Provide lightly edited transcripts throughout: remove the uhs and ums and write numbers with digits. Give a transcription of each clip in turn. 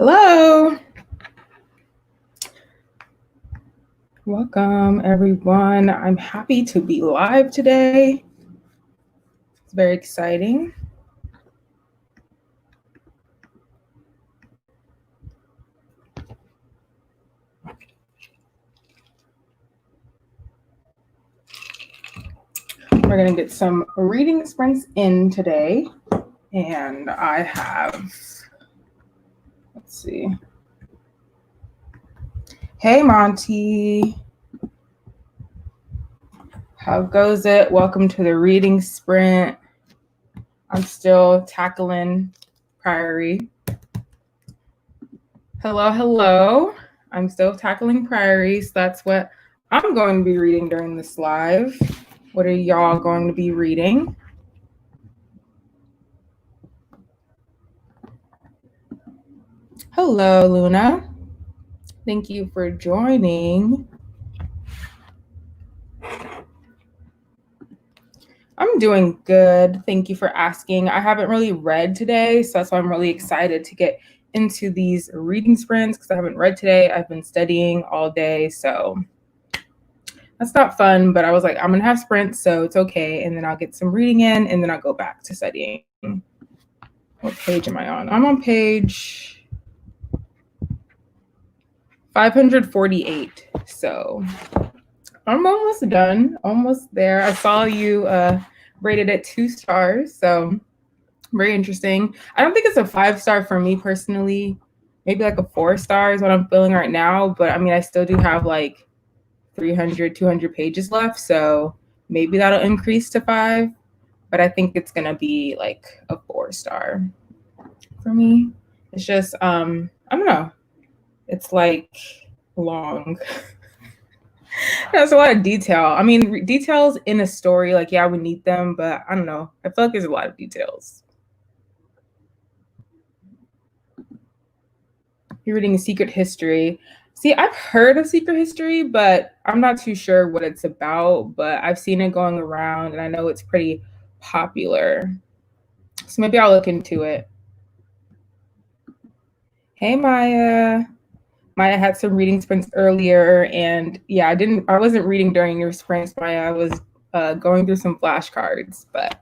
Hello. Welcome, everyone. I'm happy to be live today. It's very exciting. We're going to get some reading sprints in today. And I have, let's see. Hey, Monty. How goes it? Welcome to the reading sprint. I'm still tackling Priory. Hello. I'm still tackling Priory, so that's what I'm going to be reading during this live. What are y'all going to be reading? Hello, Luna. Thank you for joining. I'm doing good. Thank you for asking. I haven't really read today, so that's why I'm really excited to get into these reading sprints because I haven't read today. I've been studying all day, so that's not fun, but I was like, I'm gonna have sprints, so it's okay. And then I'll get some reading in, and then I'll go back to studying. What page am I on? I'm on page 548. So I'm almost done, almost there. I saw you rated it 2 stars, so very interesting. I don't think it's a 5-star for me personally. Maybe like a 4-star is what I'm feeling right now, but I mean, I still do have like 300, 200 pages left, so maybe that'll increase to 5, but I think it's gonna be like a 4-star for me. It's just, I don't know. It's like long. There's a lot of detail. I mean, details in a story, like, yeah, we need them, but I don't know. I feel like there's a lot of details. You're reading Secret History. See, I've heard of Secret History, but I'm not too sure what it's about, but I've seen it going around and I know it's pretty popular. So maybe I'll look into it. Hey, Maya. Maya had some reading sprints earlier, and yeah, I wasn't reading during your sprints, Maya. I was going through some flashcards, but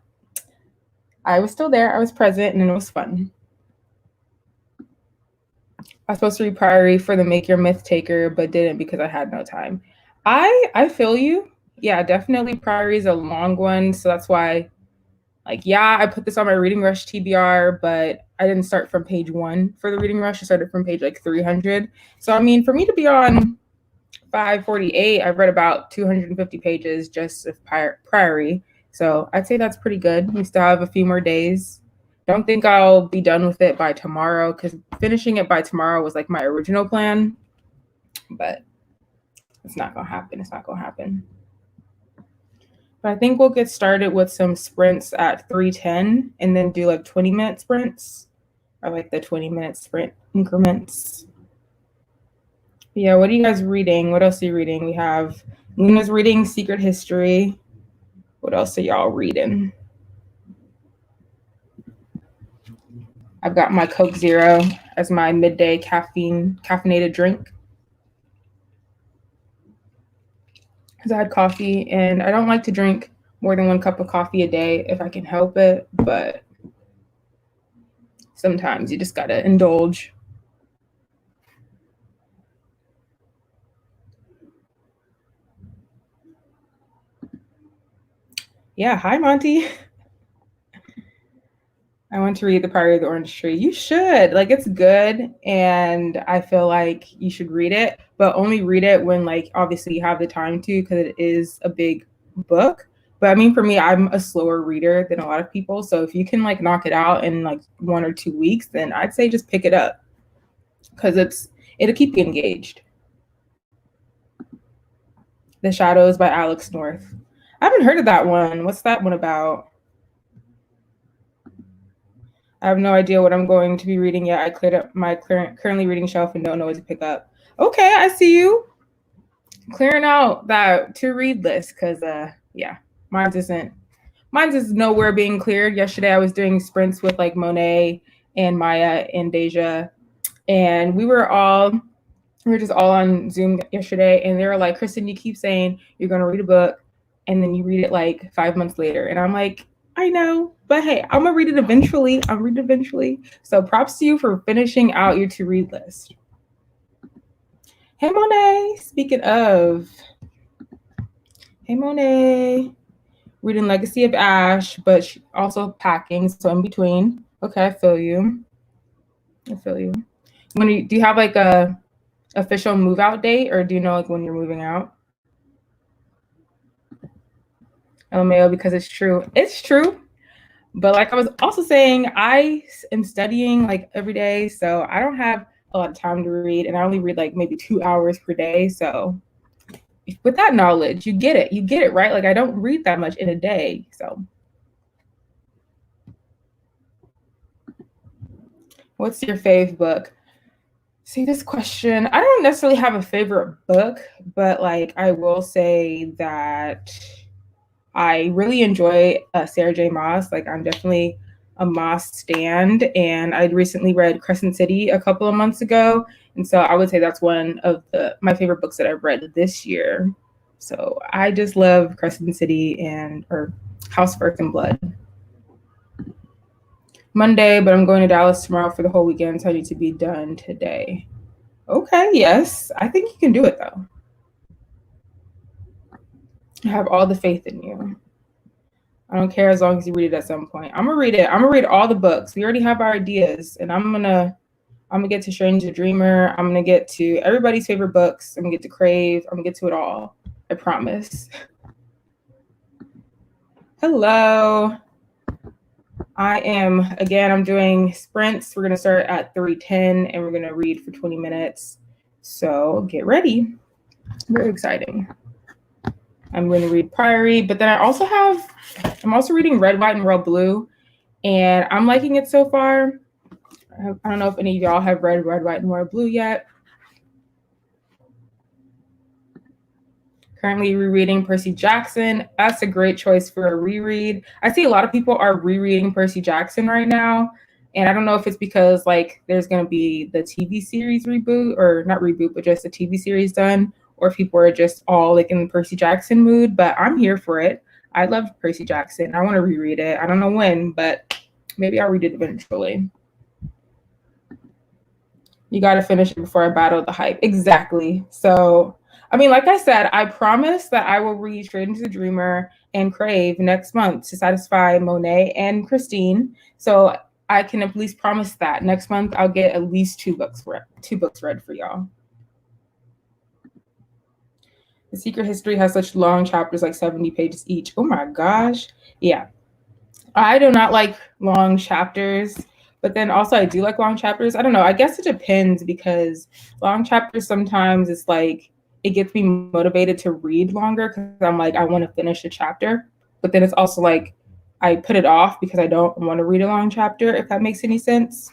I was still there. I was present, and it was fun. I was supposed to read Priory for the Make Your Myth Taker, but didn't because I had no time. I feel you. Yeah, definitely Priory is a long one, so that's why, like, yeah, I put this on my Reading Rush TBR, but I didn't start from page 1 for the Reading Rush. I started from page like 300. So I mean, for me to be on 548, I've read about 250 pages just of Priory. So I'd say that's pretty good. We still have a few more days. Don't think I'll be done with it by tomorrow because finishing it by tomorrow was like my original plan, but it's not gonna happen. It's not gonna happen. But I think we'll get started with some sprints at 3:10 and then do like 20-minute sprints or like the 20-minute sprint increments. Yeah, what are you guys reading? What else are you reading? We have Luna's reading Secret History. What else are y'all reading? I've got my Coke Zero as my midday caffeinated drink. Because I had coffee, and I don't like to drink more than 1 cup of coffee a day if I can help it, but sometimes you just gotta indulge. Yeah, hi, Monty. I want to read The Priory of the Orange Tree. You should. Like, it's good, and I feel like you should read it, but only read it when, like, obviously you have the time to, because it is a big book. But I mean, for me, I'm a slower reader than a lot of people, so if you can, like, knock it out in, like, 1 or 2 weeks, then I'd say just pick it up, because it'll keep you engaged. The Shadows by Alex North. I haven't heard of that one. What's that one about? I have no idea what I'm going to be reading yet. I cleared up my currently reading shelf and don't know what to pick up. Okay, I see you. Clearing out that to read list because yeah, mine's is nowhere being cleared. Yesterday I was doing sprints with like Monet and Maya and Deja, and we were just all on Zoom yesterday, and they were like, Kristen, you keep saying you're going to read a book, and then you read it like 5 months later. And I'm like, I know, but hey, I'm going to read it eventually. I'll read it eventually. So props to you for finishing out your to-read list. Hey, Monet. Speaking of, hey, Monet. Reading Legacy of Ash, but also packing, so in between. Okay, I feel you. Do you have like a official move out date, or do you know like when you're moving out? LMAO, because it's true. It's true. But like I was also saying, I am studying like every day, so I don't have a lot of time to read, and I only read like maybe 2 hours per day. So with that knowledge, you get it, right? Like I don't read that much in a day. So what's your fave book? See, this question, I don't necessarily have a favorite book, but like I will say that I really enjoy Sarah J. Maas. Like I'm definitely a Maas stand, and I recently read Crescent City a couple of months ago, and so I would say that's one of my favorite books that I've read this year. So I just love Crescent City or House of Earth and Blood. Monday, but I'm going to Dallas tomorrow for the whole weekend, so I need to be done today. Okay, yes, I think you can do it though. I have all the faith in you. I don't care as long as you read it at some point. I'm gonna read it. I'm gonna read all the books. We already have our ideas, and I'm gonna get to Strange the Dreamer. I'm gonna get to everybody's favorite books. I'm gonna get to Crave. I'm gonna get to it all. I promise. Hello. I'm doing sprints. We're gonna start at 3:10, and we're gonna read for 20 minutes. So get ready. Very exciting. I'm going to read Priory, but then I'm also reading Red, White, and Royal Blue, and I'm liking it so far. I don't know if any of y'all have read Red, White, and Royal Blue yet. Currently rereading Percy Jackson. That's a great choice for a reread. I see a lot of people are rereading Percy Jackson right now, and I don't know if it's because like there's going to be the TV series reboot, or not reboot, but just the TV series done, or if people are just all like in the Percy Jackson mood, but I'm here for it. I love Percy Jackson. I want to reread it. I don't know when, but maybe I'll read it eventually. You got to finish it before I battle the hype. Exactly. So, I mean, like I said, I promise that I will read Strange the Dreamer and Crave next month to satisfy Monet and Christine. So I can at least promise that next month I'll get at least two books read for y'all. The Secret History has such long chapters, like 70 pages each. Oh my gosh. Yeah. I do not like long chapters, but then also I do like long chapters. I don't know. I guess it depends, because long chapters sometimes it's like it gets me motivated to read longer because I'm like, I want to finish a chapter. But then it's also like I put it off because I don't want to read a long chapter, if that makes any sense.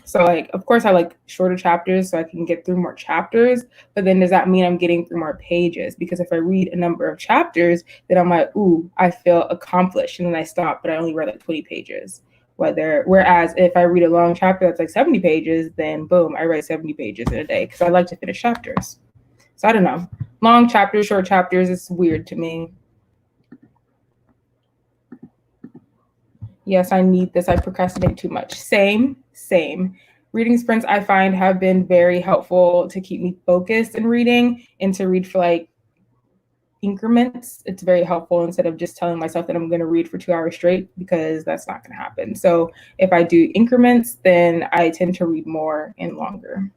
So like, of course I like shorter chapters so I can get through more chapters, but then does that mean I'm getting through more pages? Because if I read a number of chapters, then I'm like, ooh, I feel accomplished, and then I stop, but I only read like 20 pages. Whereas if I read a long chapter that's like 70 pages, then boom, I write 70 pages in a day because I like to finish chapters. So I don't know. Long chapters, short chapters, it's weird to me. Yes, I need this. I procrastinate too much. Same. Reading sprints I find have been very helpful to keep me focused in reading, and to read for like increments. It's very helpful instead of just telling myself that I'm going to read for 2 hours straight, because that's not going to happen. So if I do increments, then I tend to read more and longer.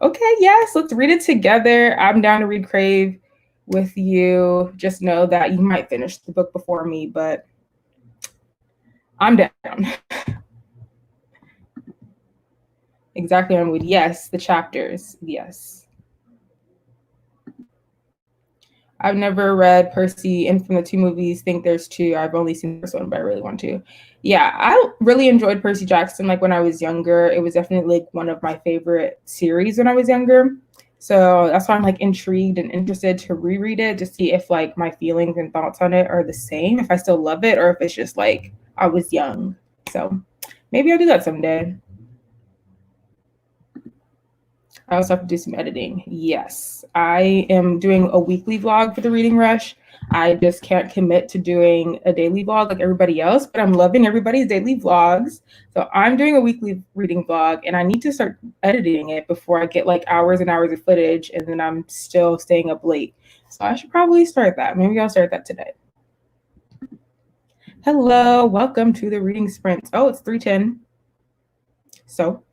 Okay, yes, let's read it together. I'm down to read Crave with you. Just know that you might finish the book before me, but I'm down. Exactly, I'm with yes, the chapters, yes. I've never read Percy, and from the two movies, think there's two. I've only seen the first one, but I really want to. Yeah, I really enjoyed Percy Jackson. Like when I was younger, it was definitely like one of my favorite series when I was younger. So that's why I'm like intrigued and interested to reread it to see if like my feelings and thoughts on it are the same, if I still love it, or if it's just like I was young. So Maybe I'll do that someday. I also have to do some editing. Yes, I am doing a weekly vlog for the Reading Rush. I just can't commit to doing a daily vlog like everybody else, but I'm loving everybody's daily vlogs. So I'm doing a weekly reading vlog, and I need to start editing it before I get like hours and hours of footage, and then I'm still staying up late. So I should probably start that. Maybe I'll start that today. Hello, welcome to the reading sprint. Oh, it's 3:10. So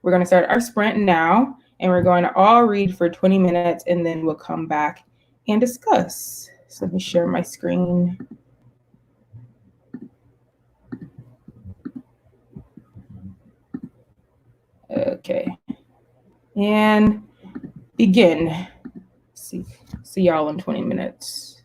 we're going to start our sprint now, and we're going to all read for 20 minutes, and then we'll come back and discuss. So let me share my screen. Okay. And begin. See y'all in 20 minutes.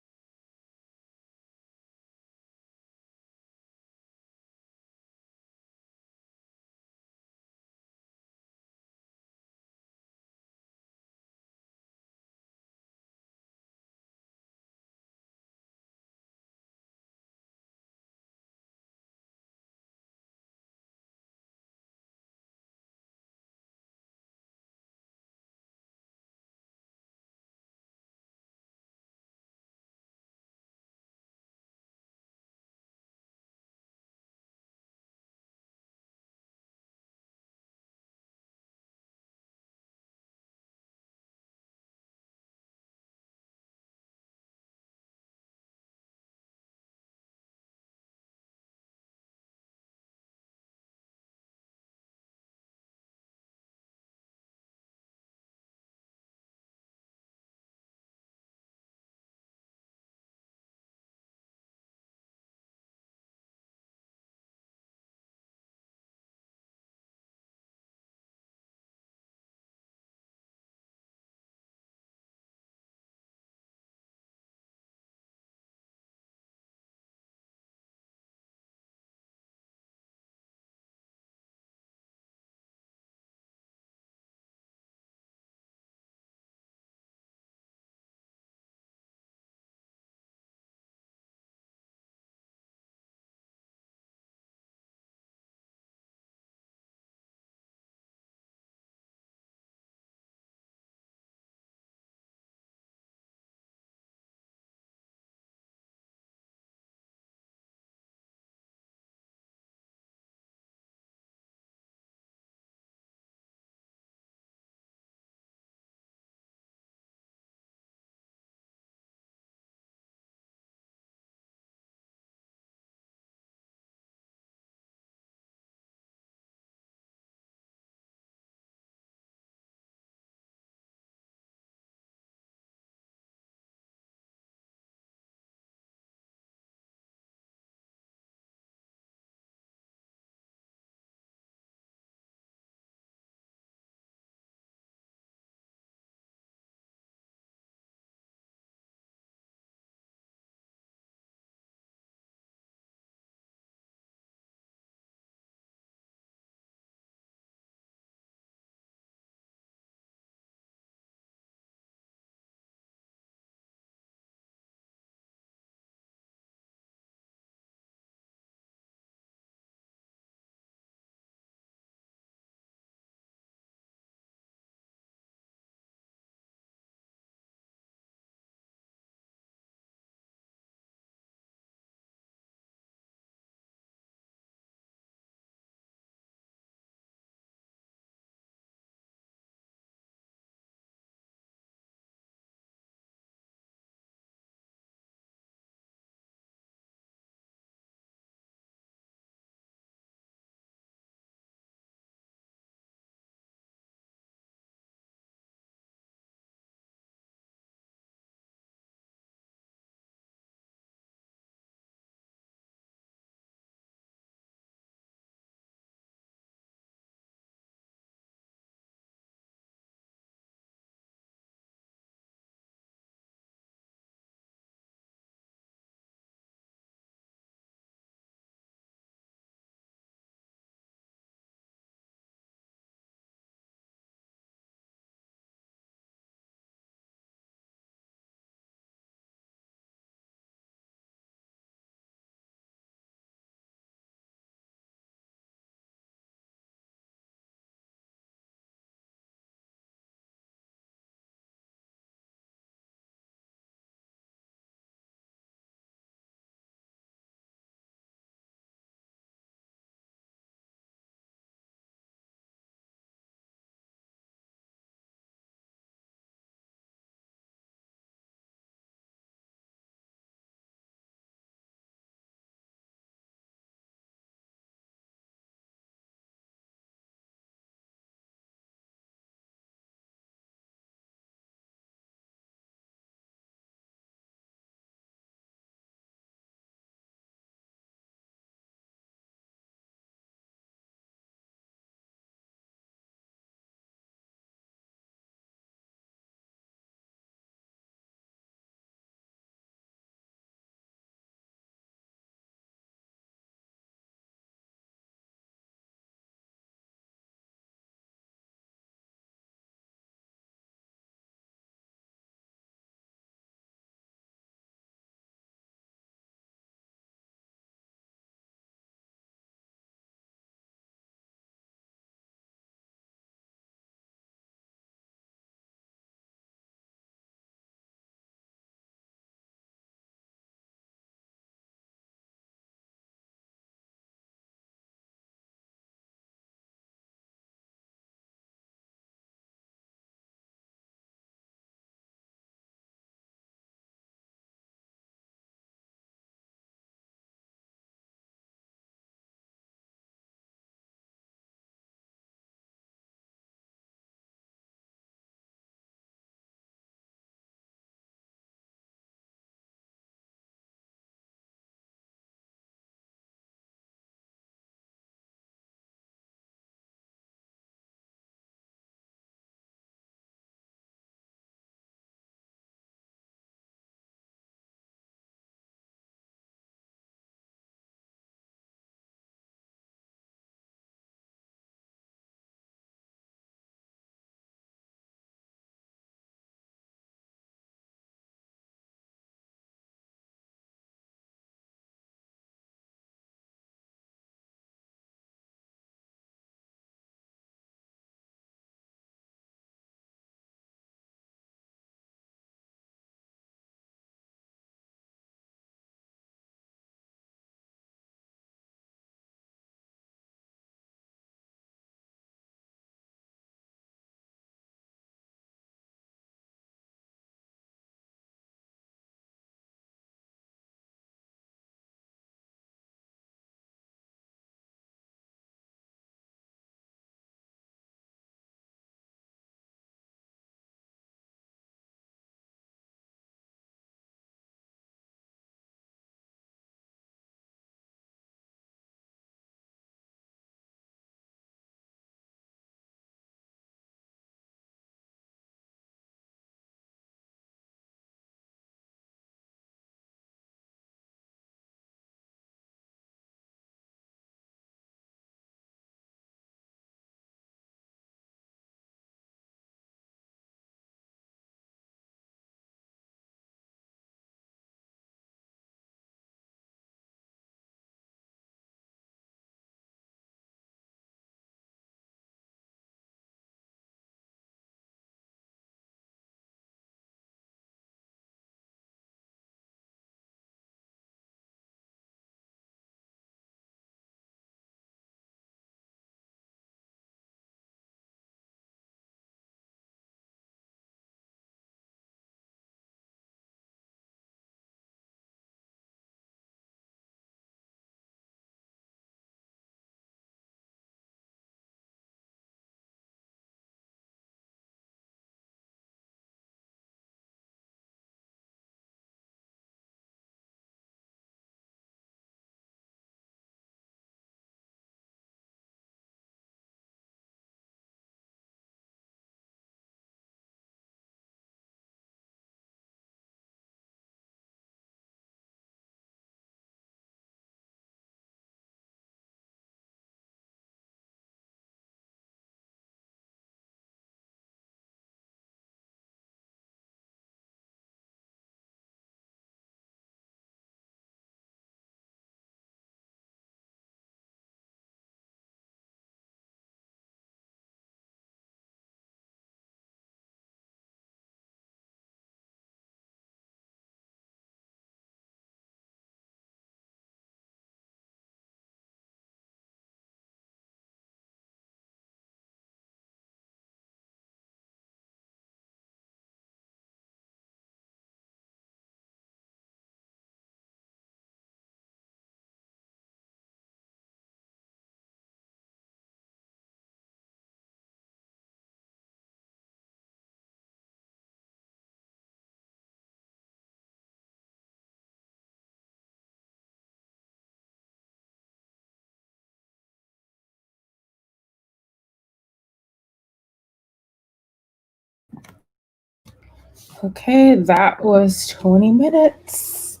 Okay, that was 20 minutes.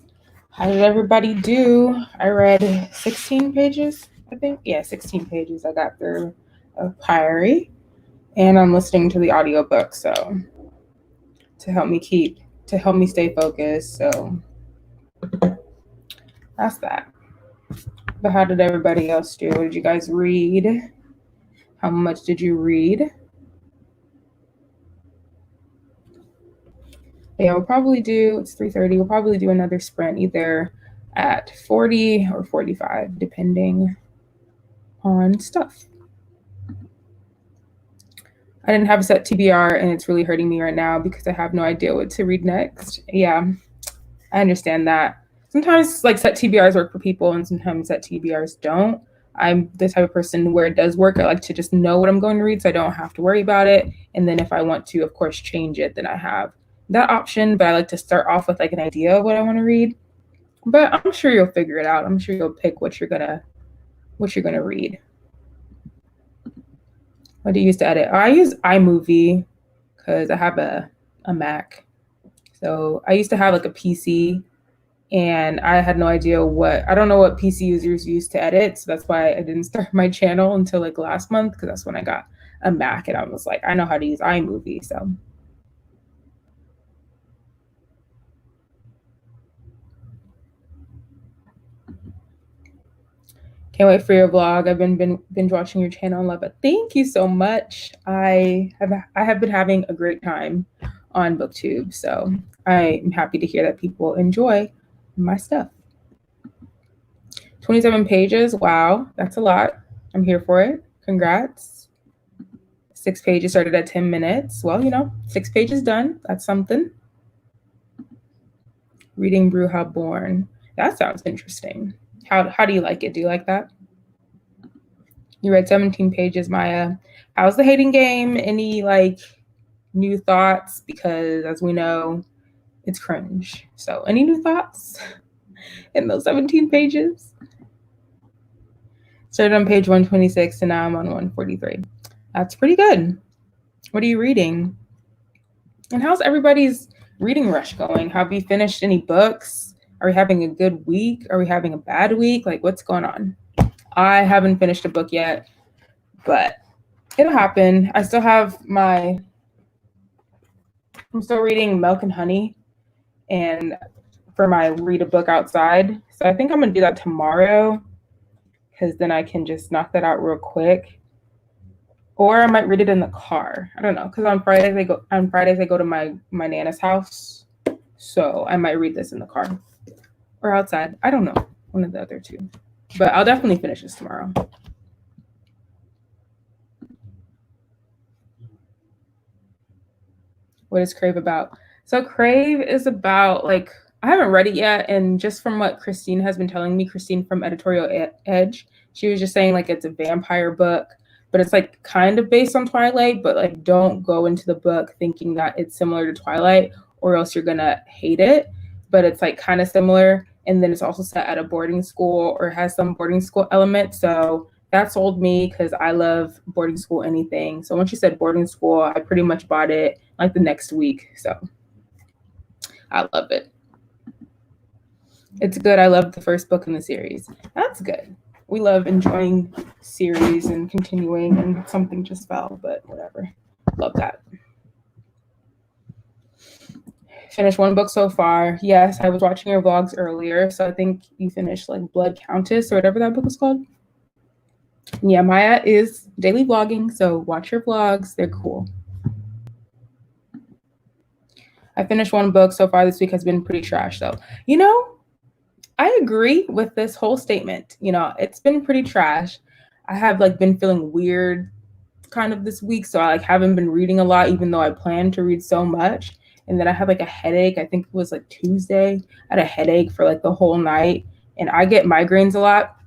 How did everybody do? I read 16 pages, I think. Yeah, 16 pages I got through of Pyre. And I'm listening to the audiobook, so to help me stay focused. So that's that. But how did everybody else do? What did you guys read? How much did you read? Yeah, we'll probably do, it's 3:30. We'll probably do another sprint either at 40 or 45, depending on stuff. I didn't have a set TBR and it's really hurting me right now because I have no idea what to read next. Yeah, I understand that. Sometimes like set TBRs work for people and sometimes set TBRs don't. I'm the type of person where it does work. I like to just know what I'm going to read so I don't have to worry about it. And then if I want to, of course, change it, then I have that option. But I like to start off with like an idea of what I want to read. But I'm sure you'll figure it out. I'm sure you'll pick what you're gonna read. What do you use to edit? I use iMovie because I have a Mac. So I used to have like a PC and I had no idea I don't know what PC users use to edit. So that's why I didn't start my channel until like last month because that's when I got a Mac and I was like, I know how to use iMovie. So can't wait for your vlog. I've been binge watching your channel and love it. Thank you so much. I have been having a great time on BookTube. So I'm happy to hear that people enjoy my stuff. 27 pages. Wow, that's a lot. I'm here for it. Congrats. 6 pages started at 10 minutes. Well, 6 pages done. That's something. Reading Bruja Born. That sounds interesting. How do you like it? Do you like that? You read 17 pages, Maya. How's the hating game? Any like new thoughts? Because as we know, it's cringe. So any new thoughts in those 17 pages? Started on page 126 and now I'm on 143. That's pretty good. What are you reading? And how's everybody's reading rush going? Have you finished any books? Are we having a good week? Are we having a bad week? Like, what's going on? I haven't finished a book yet, but it'll happen. I'm still reading Milk and Honey and for my read a book outside. So I think I'm going to do that tomorrow because then I can just knock that out real quick. Or I might read it in the car. I don't know, because on Fridays I go to my Nana's house. So I might read this in the car or outside. I don't know. One of the other two. But I'll definitely finish this tomorrow. What is Crave about? So Crave is about like, I haven't read it yet. And just from what Christine has been telling me, Christine from Editorial Edge, she was just saying like it's a vampire book, but it's like kind of based on Twilight, but like don't go into the book thinking that it's similar to Twilight or else you're gonna hate it. But it's like kind of similar. And then it's also set at a boarding school or has some boarding school element. So that sold me because I love boarding school anything. So when she said boarding school, I pretty much bought it like the next week. So I love it. It's good. I love the first book in the series. That's good. We love enjoying series and continuing and something just fell, but whatever. Love that. Finished one book so far. Yes, I was watching your vlogs earlier, so I think you finished like Blood Countess or whatever that book was called. Yeah, Maya is daily vlogging, so watch her vlogs. They're cool. I finished one book so far this week has been pretty trash though. I agree with this whole statement. It's been pretty trash. I have like been feeling weird kind of this week, so I like haven't been reading a lot even though I plan to read so much. And then I had like a headache. I think it was like Tuesday. I had a headache for like the whole night. And I get migraines a lot,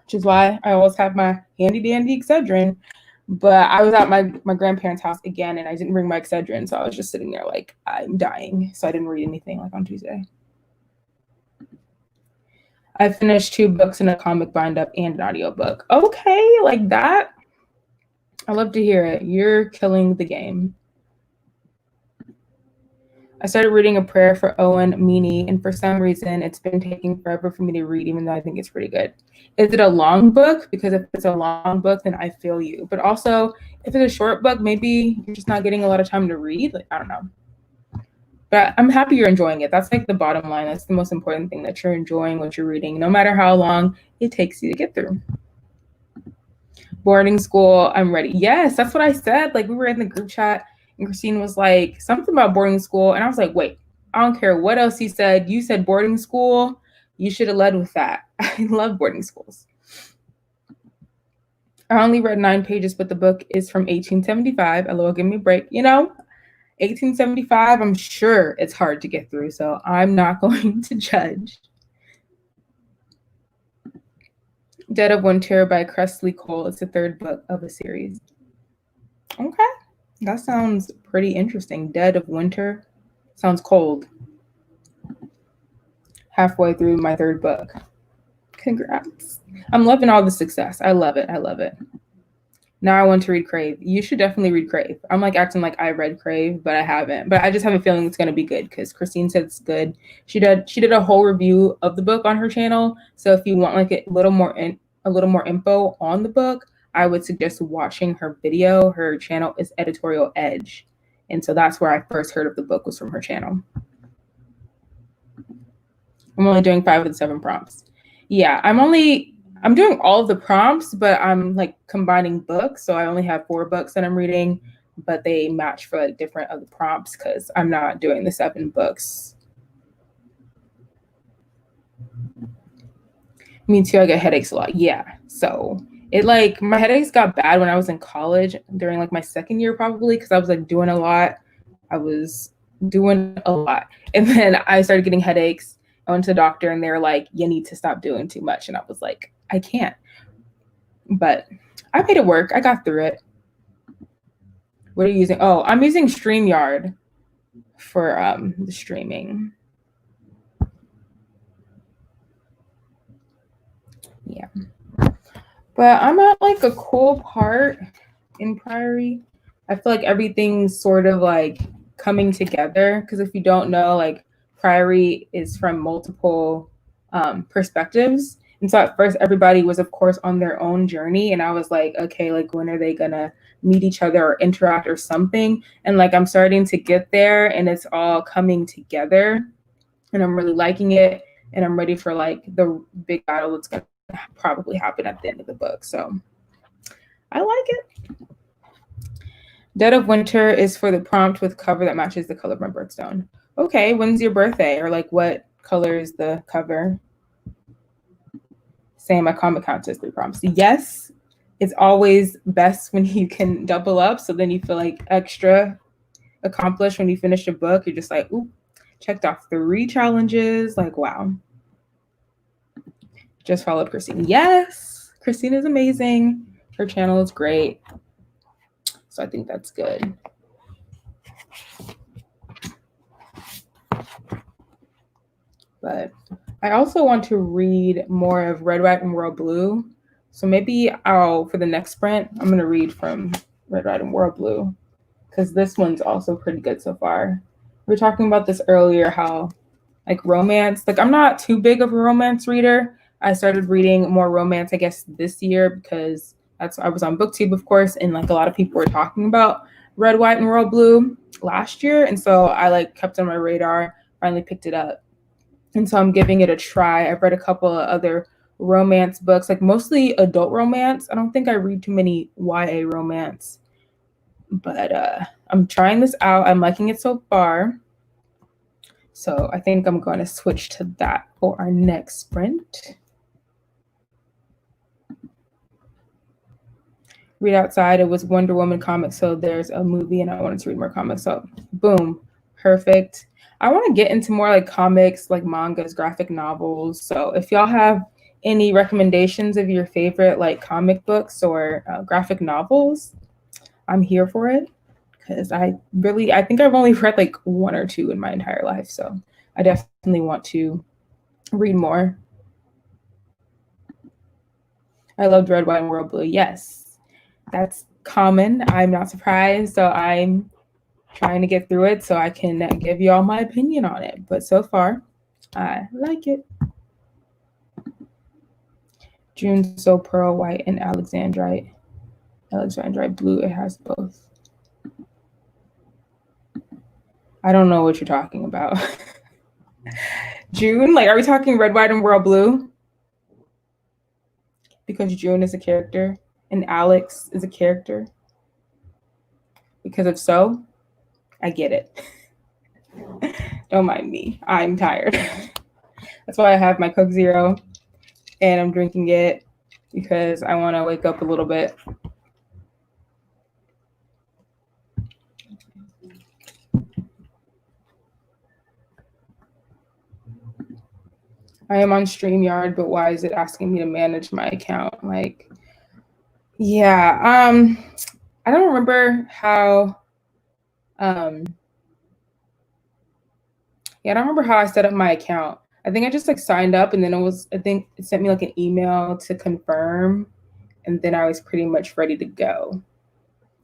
which is why I always have my handy dandy Excedrin. But I was at my grandparents' house again and I didn't bring my Excedrin. So I was just sitting there like I'm dying. So I didn't read anything like on Tuesday. I finished 2 books and a comic bind up and an audiobook. Okay, like that. I love to hear it. You're killing the game. I started reading A Prayer for Owen Meany, and for some reason, it's been taking forever for me to read, even though I think it's pretty good. Is it a long book? Because if it's a long book, then I feel you. But also, if it's a short book, maybe you're just not getting a lot of time to read. Like, I don't know. But I'm happy you're enjoying it. That's like the bottom line. That's the most important thing, that you're enjoying what you're reading, no matter how long it takes you to get through. Boarding school, I'm ready. Yes, that's what I said. Like, we were in the group chat and Christine was like, something about boarding school. And I was like, wait, I don't care what else you said. You said boarding school. You should have led with that. I love boarding schools. I only read 9 pages, but the book is from 1875. LOL, give me a break. 1875, I'm sure it's hard to get through, so I'm not going to judge. Dead of Winter by Kresley Cole. It's the 3rd book of a series. Okay, that sounds pretty interesting. Dead of Winter sounds cold. Halfway through my 3rd book. Congrats. I'm loving all the success. I love it. I love it. Now I want to read Crave. You should definitely read Crave. I'm like acting like I read Crave, but I haven't. But I just have a feeling it's going to be good because Christine said it's good. She did a whole review of the book on her channel. So if you want like a little more info on the book, I would suggest watching her video. Her channel is Editorial Edge, and so that's where I first heard of the book, was from her channel. I'm only doing 5 of the 7 prompts. Yeah, I'm doing all of the prompts, but I'm like combining books. So I only have 4 books that I'm reading, but they match for like different other prompts because I'm not doing the 7 books. Me too, I get headaches a lot. Yeah. So my headaches got bad when I was in college during like my 2nd year, probably because I was like doing a lot. And then I started getting headaches. I went to the doctor and they were like, you need to stop doing too much. And I was like, I can't. But I made it work. I got through it. What are you using? Oh, I'm using StreamYard for the streaming. Yeah. But I'm at like a cool part in Priory. I feel like everything's sort of like coming together, because if you don't know, like Priory is from multiple perspectives. And so at first everybody was of course on their own journey, and I was like, okay, like when are they gonna meet each other or interact or something? And like I'm starting to get there and it's all coming together and I'm really liking it, and I'm ready for like the big battle that's gonna probably happen at the end of the book. So I like it. Dead of Winter is for the prompt with cover that matches the color of my birthstone. Okay, when's your birthday? Or like what color is the cover? Same, my comic count says 3 prompts. Yes, it's always best when you can double up, so then you feel like extra accomplished when you finish a book. You're just like, ooh, checked off 3 challenges. Like, wow. Just followed Christine. Yes, Christine is amazing. Her channel is great. So I think that's good. But I also want to read more of Red, White, and Royal Blue. So maybe for the next sprint, I'm going to read from Red, White, and Royal Blue, because this one's also pretty good so far. We were talking about this earlier, how like romance, like I'm not too big of a romance reader. I started reading more romance, I guess, this year because I was on BookTube, of course, and like a lot of people were talking about Red, White, and Royal Blue last year. And so I like kept on my radar, finally picked it up. And so I'm giving it a try. I've read a couple of other romance books, like mostly adult romance. I don't think I read too many YA romance, but I'm trying this out. I'm liking it so far. So I think I'm going to switch to that for our next sprint. Read outside. It was Wonder Woman comics, so there's a movie and I wanted to read more comics. So boom, perfect. I want to get into more like comics, like mangas, graphic novels. So if y'all have any recommendations of your favorite like comic books or graphic novels, I'm here for it, because I think I've only read like 1 or 2 in my entire life. So I definitely want to read more. I loved Red, White, and Royal Blue. Yes, that's common. I'm not surprised. So I'm trying to get through it so I can give you all my opinion on it. But so far, I like it. June's so pearl white and alexandrite. Alexandrite blue, it has both. I don't know what you're talking about. June? Like, are we talking red, white, and royal blue? Because June is a character and Alex is a character. Because if so, I get it. Don't mind me. I'm tired. That's why I have my Coke Zero and I'm drinking it because I want to wake up a little bit. I am on StreamYard, but why is it asking me to manage my account? Like, yeah, I don't remember how, yeah, I don't remember how I set up my account. I think I just like signed up and then I think it sent me like an email to confirm. And then I was pretty much ready to go.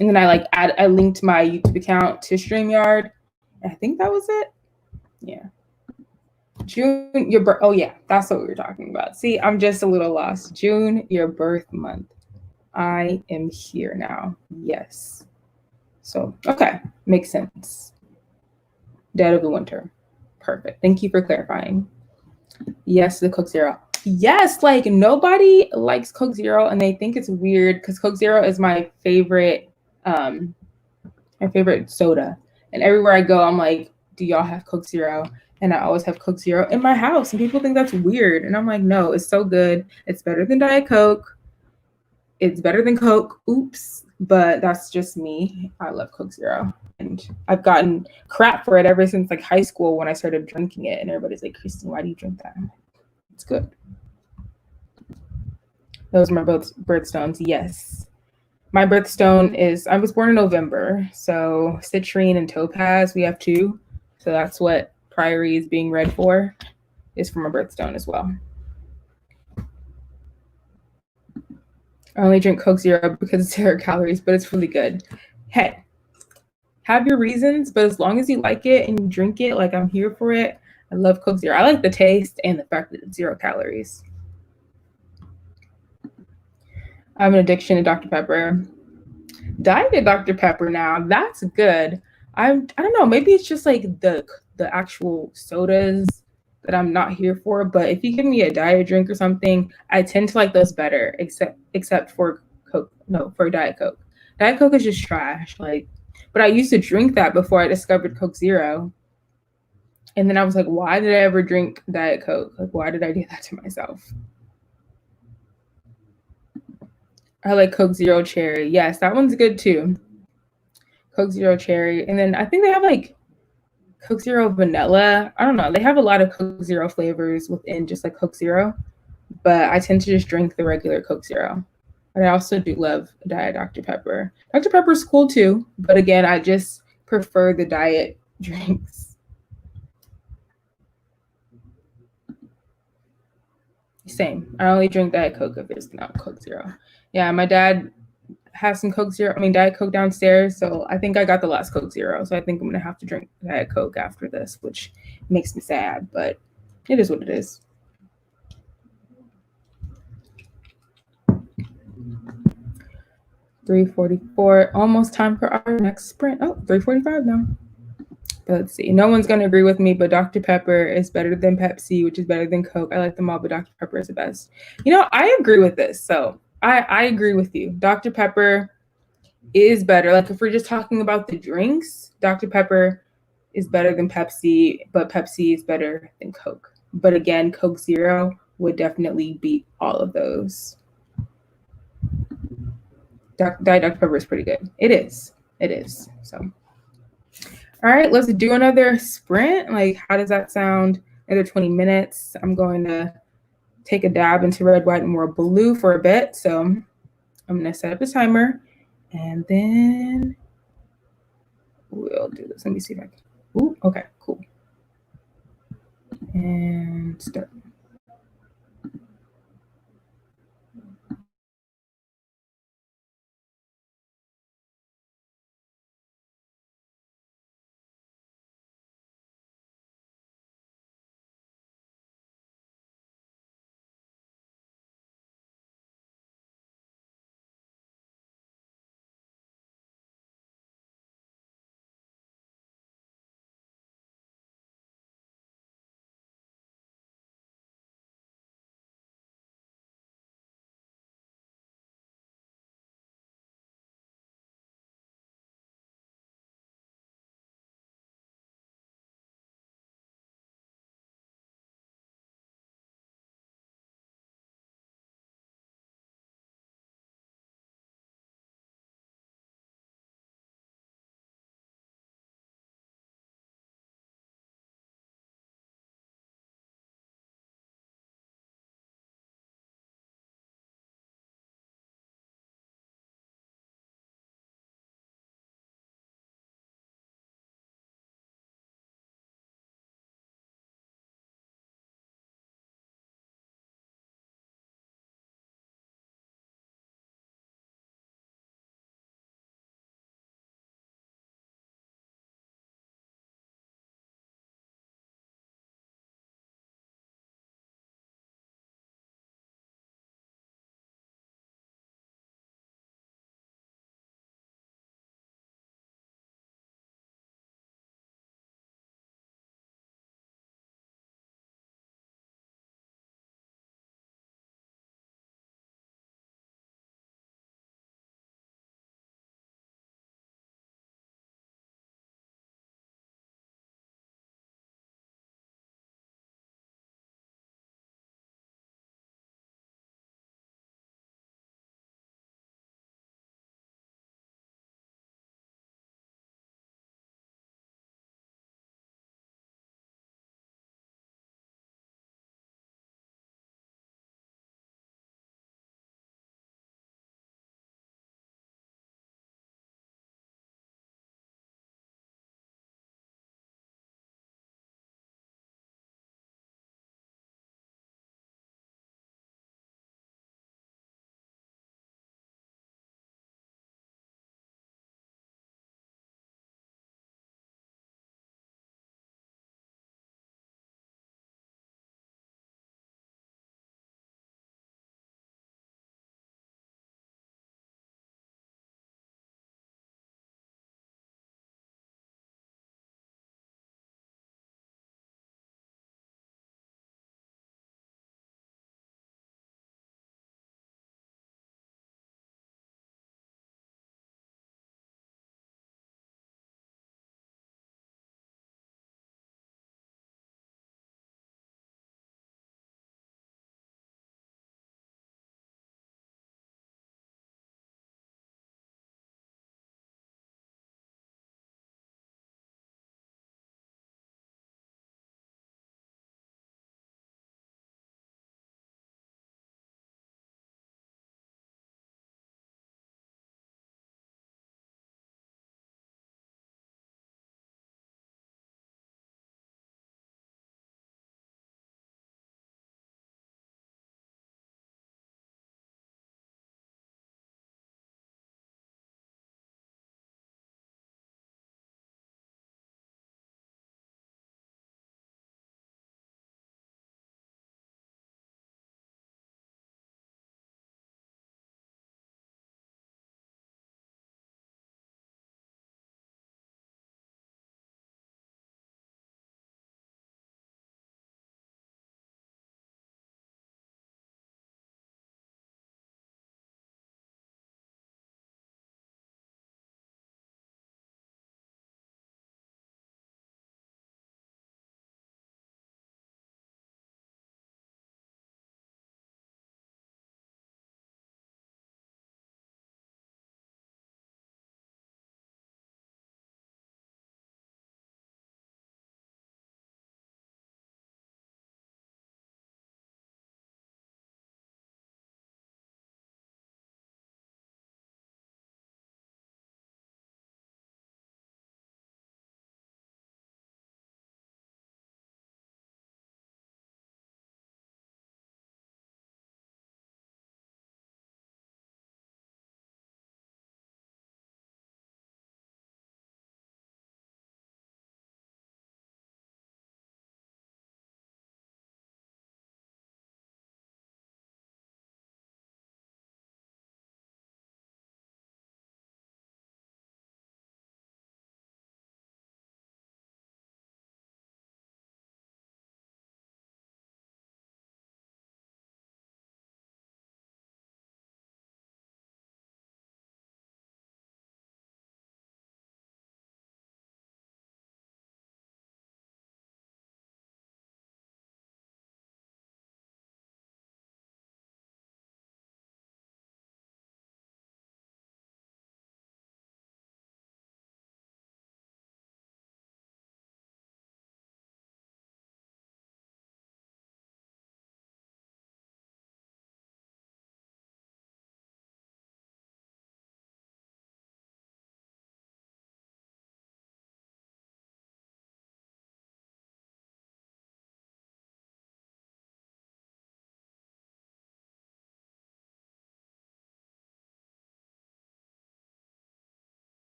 And then I linked my YouTube account to StreamYard. And I think that was it. Yeah. June, your birth. Oh yeah, that's what we were talking about. See, I'm just a little lost. June, your birth month. I am here now. Yes. So okay, makes sense. Dead of the winter. Perfect. Thank you for clarifying. Yes, the Coke Zero. Yes, like nobody likes Coke Zero, and they think it's weird because Coke Zero is my favorite soda. And everywhere I go, I'm like, do y'all have Coke Zero? And I always have Coke Zero in my house. And people think that's weird. And I'm like, no, it's so good. It's better than Diet Coke. It's better than Coke. Oops. But that's just me. I love Coke Zero. And I've gotten crap for it ever since like high school when I started drinking it. And everybody's like, Kristen, why do you drink that? It's good. Those are my birthstones. Yes. My birthstone is, I was born in November. So citrine and topaz, we have two. So that's what Priory is being read for, is for my birthstone as well. I only drink Coke Zero because it's 0 calories, but it's really good. Hey, have your reasons, but as long as you like it and you drink it, like I'm here for it. I love Coke Zero. I like the taste and the fact that it's 0 calories. I have an addiction to Dr. Pepper. Diet Dr. Pepper now, that's good. I don't know, maybe it's just like the actual sodas that I'm not here for, but if you give me a diet drink or something, I tend to like those better, except for Coke. No, for Diet Coke. Diet Coke is just trash. Like, but I used to drink that before I discovered Coke Zero. And then I was like, why did I ever drink Diet Coke? Like, why did I do that to myself? I like Coke Zero Cherry. Yes, that one's good too. Coke Zero Cherry. And then I think they have like Coke Zero Vanilla. I don't know. They have a lot of Coke Zero flavors within just like Coke Zero. But I tend to just drink the regular Coke Zero. But I also do love Diet Dr. Pepper. Dr. Pepper's cool too. But again, I just prefer the diet drinks. Same. I only drink Diet Coke if there's no Coke Zero. Yeah, my dad has some Diet Coke downstairs. So I think I got the last Coke Zero. So I think I'm going to have to drink Diet Coke after this, which makes me sad, but it is what it is. $3:44, almost time for our next sprint. Oh, 3:45 now. Let's see. No one's going to agree with me, but Dr. Pepper is better than Pepsi, which is better than Coke. I like them all, but Dr. Pepper is the best. You know, I agree with this. So I agree with you. Dr. Pepper is better. Like if we're just talking about the drinks, Dr. Pepper is better than Pepsi, but Pepsi is better than Coke. But again, Coke Zero would definitely beat all of those. Diet Dr. Pepper is pretty good. It is. It is. So, all right, let's do another sprint. Like, how does that sound? Another 20 minutes. I'm going to take a dab into red, white, and more blue for a bit. So I'm going to set up the timer and then we'll do this. Let me see if I can. Ooh, okay, cool. And start.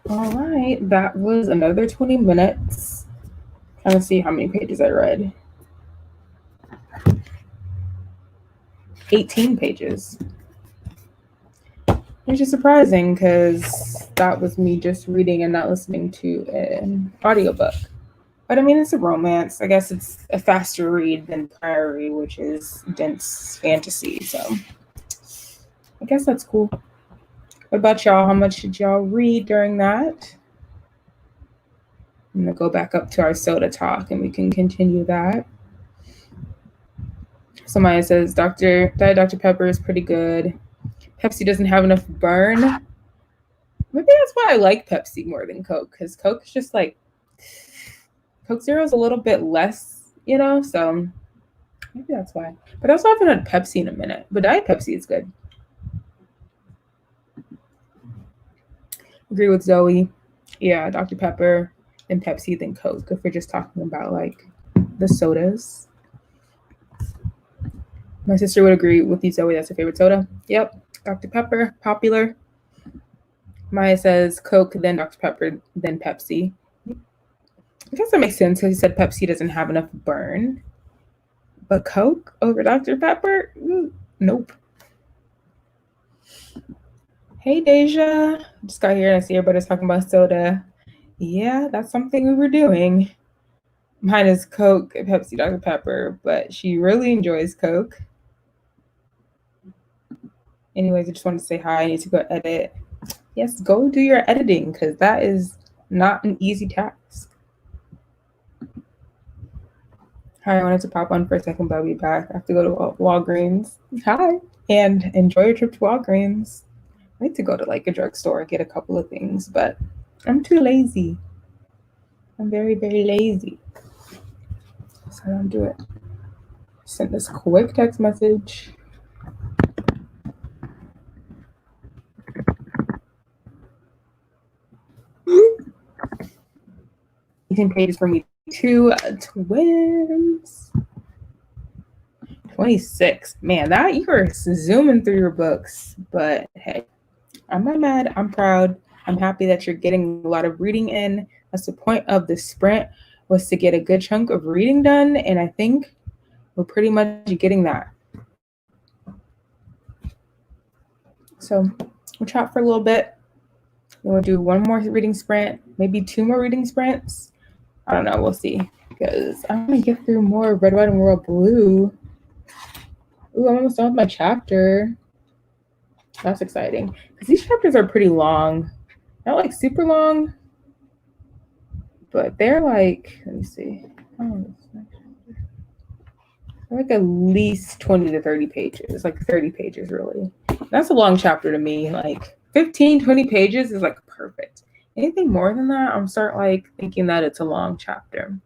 All right, that was another 20 minutes. Trying to see how many pages I read. 18 pages. Which is surprising because that was me just reading and not listening to an audiobook. But I mean, it's a romance. I guess it's a faster read than Priory, which is dense fantasy. So I guess that's cool. What about y'all? How much did y'all read during that? I'm going to go back up to our soda talk and we can continue that. Somebody says Diet Dr. Pepper is pretty good. Pepsi doesn't have enough burn. Maybe that's why I like Pepsi more than Coke, because Coke is just like, Coke Zero is a little bit less, so maybe that's why. But I also haven't had Pepsi in a minute, but Diet Pepsi is good. Agree with Zoe. Yeah, Dr. Pepper, then Pepsi, then Coke, if we're just talking about like the sodas. My sister would agree with you, Zoe. That's her favorite soda. Yep, Dr. Pepper, popular. Maya says Coke, then Dr. Pepper, then Pepsi. I guess that makes sense because he said Pepsi doesn't have enough burn. But Coke over Dr. Pepper? Nope. Hey, Deja. Just got here and I see everybody's talking about soda. Yeah, that's something we were doing. Mine is Coke, Pepsi, Dr. Pepper, but she really enjoys Coke. Anyways, I just wanted to say hi. I need to go edit. Yes, go do your editing because that is not an easy task. Hi, I wanted to pop on for a second, but I'll be back. I have to go to Walgreens. Hi, and enjoy your trip to Walgreens. I need to go to like a drugstore and get a couple of things, but I'm too lazy. I'm very, very lazy. So I don't do it. Send this quick text message. Pages for me too. Twins. 26. Man, that you are zooming through your books. But hey, I'm not mad. I'm proud. I'm happy that you're getting a lot of reading in. That's the point of the sprint, was to get a good chunk of reading done. And I think we're pretty much getting that. So we'll chat for a little bit. We'll do one more reading sprint, maybe 2 more reading sprints. I don't know. We'll see. Because I want to get through more Red, White, and Royal Blue. Ooh, I'm almost done with my chapter. That's exciting. Because these chapters are pretty long. Not like super long, but they're like, let me see. Like at least 20 to 30 pages. Like 30 pages, really. That's a long chapter to me. Like 15, 20 pages is like perfect. Anything more than that, I'm start like thinking that it's a long chapter.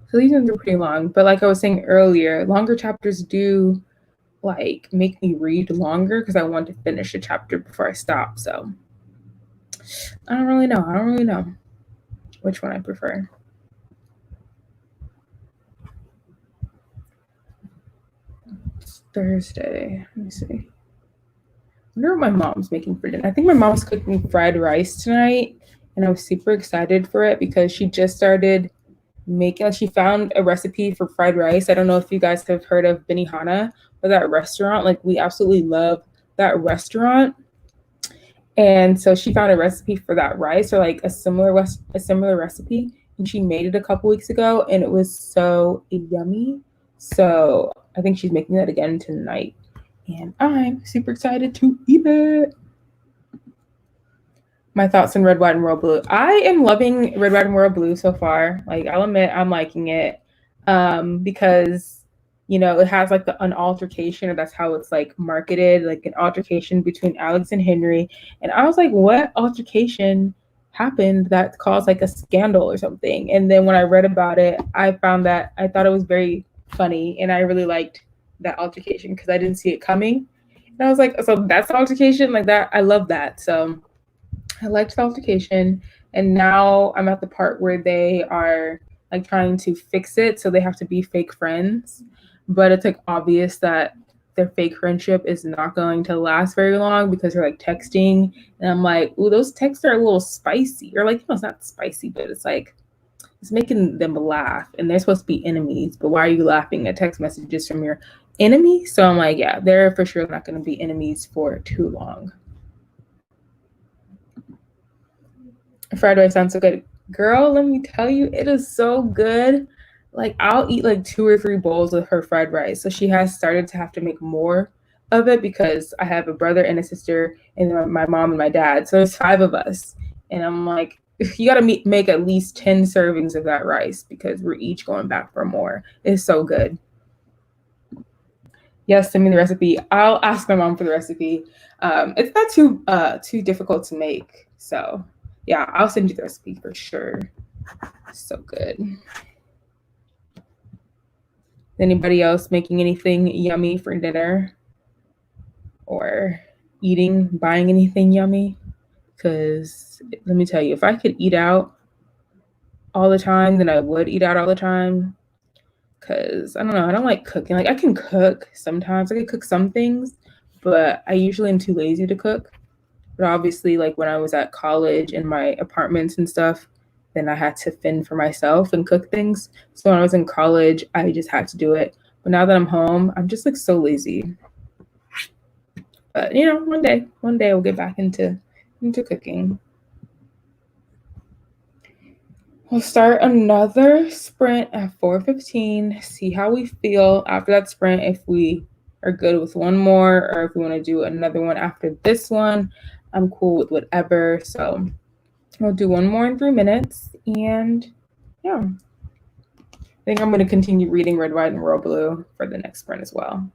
So these ones are pretty long, but like I was saying earlier, longer chapters do like make me read longer because I want to finish a chapter before I stop. So I don't really know which one I prefer. It's Thursday. Let me see. I wonder what my mom's making for dinner. I think my mom's cooking fried rice tonight, and I was super excited for it because she just started making, she found a recipe for fried rice. I don't know if you guys have heard of Benihana, but that restaurant, like we absolutely love that restaurant. And so she found a recipe for that rice, or like a similar recipe, and she made it a couple weeks ago and it was so yummy. So I think she's making that again tonight. And I'm super excited to eat it. My thoughts on Red, White, and Royal Blue. I am loving Red, White, and Royal Blue so far. Like, I'll admit I'm liking it because, it has like an altercation, or that's how it's like marketed, like an altercation between Alex and Henry. And I was like, what altercation happened that caused like a scandal or something? And then when I read about it, I found that I thought it was very funny, and I really liked that altercation because I didn't see it coming. And I was like, so that's the altercation? Like that, I love that. So I liked the altercation, and now I'm at the part where they are like trying to fix it, so they have to be fake friends. But it's like obvious that their fake friendship is not going to last very long because they're like texting, and I'm like, ooh, those texts are a little spicy, or like, it's not spicy, but it's like it's making them laugh, and they're supposed to be enemies, but why are you laughing at text messages from your enemy? So I'm like, yeah, they're for sure not going to be enemies for too long. Fried rice sounds so good. Girl, let me tell you, it is so good. Like, I'll eat like 2 or 3 bowls of her fried rice. So she has started to have to make more of it because I have a brother and a sister and my mom and my dad. So there's 5 of us. And I'm like, you got to make at least 10 servings of that rice because we're each going back for more. It's so good. Yes, send me the recipe. I'll ask my mom for the recipe. It's not too difficult to make. So yeah, I'll send you the recipe for sure. So good. Anybody else making anything yummy for dinner or buying anything yummy? Because let me tell you, if I could eat out all the time, then I would eat out all the time. Because I don't know, I don't like cooking. Like, I can cook sometimes, I can cook some things, but I usually am too lazy to cook. But obviously, like when I was at college in my apartments and stuff, then I had to fend for myself and cook things. So when I was in college, I just had to do it. But now that I'm home, I'm just like so lazy. But one day I'll get back into cooking. We'll start another sprint at 4:15. See how we feel after that sprint. If we are good with one more, or if we want to do another one after this one, I'm cool with whatever. So we'll do one more in 3 minutes, and yeah, I think I'm going to continue reading Red, White, and Royal Blue for the next sprint as well.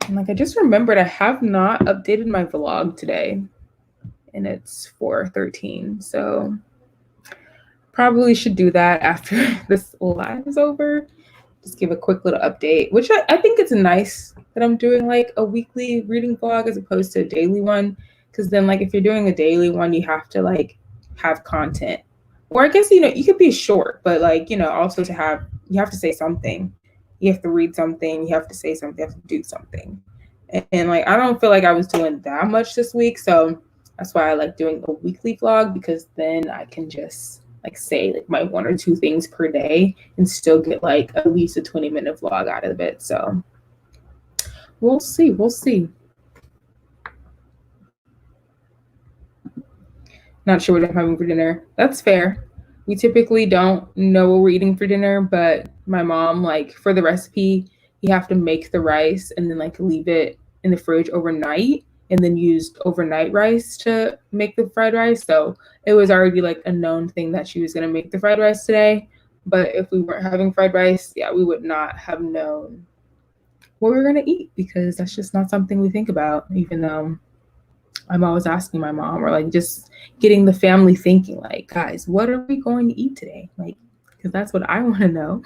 And like, I just remembered I have not updated my vlog today, and it's 4:13, so probably should do that after this live is over. Just give a quick little update, which I think it's nice that I'm doing like a weekly reading vlog as opposed to a daily one. Because then, like, if you're doing a daily one, you have to like have content, or I guess you could be short, but like also you have to say something. You have to read something. You have to say something. You have to do something. And like, I don't feel like I was doing that much this week, so that's why I like doing a weekly vlog, because then I can just like say like my 1 or 2 things per day and still get like at least a 20-minute vlog out of it. So we'll see. Not sure what I'm having for dinner. That's fair. We typically don't know what we're eating for dinner, but my mom, like, for the recipe, you have to make the rice and then like leave it in the fridge overnight, and then use overnight rice to make the fried rice. So it was already like a known thing that she was going to make the fried rice today. But if we weren't having fried rice, yeah, we would not have known what we were going to eat, because that's just not something we think about, even though I'm always asking my mom, or like just getting the family thinking, like, guys, what are we going to eat today? Like, because that's what I want to know.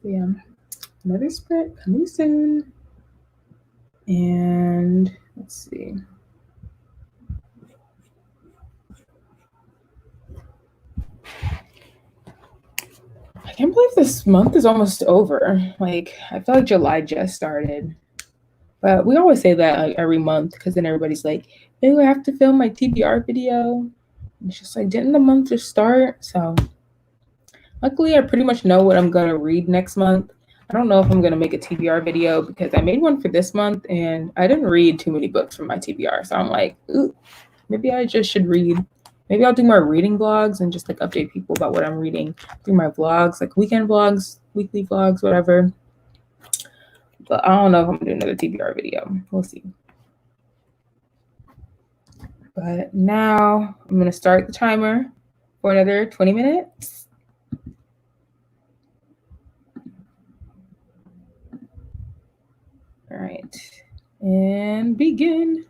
Yeah, another sprint coming soon. And let's see. I can't believe this month is almost over. Like, I feel like July just started. But we always say that like every month, because then everybody's like, "Oh, I have to film my TBR video." And it's just like, didn't the month just start? So luckily, I pretty much know what I'm gonna read next month. I don't know if I'm gonna make a TBR video because I made one for this month and I didn't read too many books from my TBR. So I'm like, ooh, maybe I just should read. Maybe I'll do more reading vlogs and just like update people about what I'm reading through my vlogs, like weekend vlogs, weekly vlogs, whatever. But I don't know if I'm gonna do another TBR video. We'll see. But now I'm gonna start the timer for another 20 minutes. All right, and begin.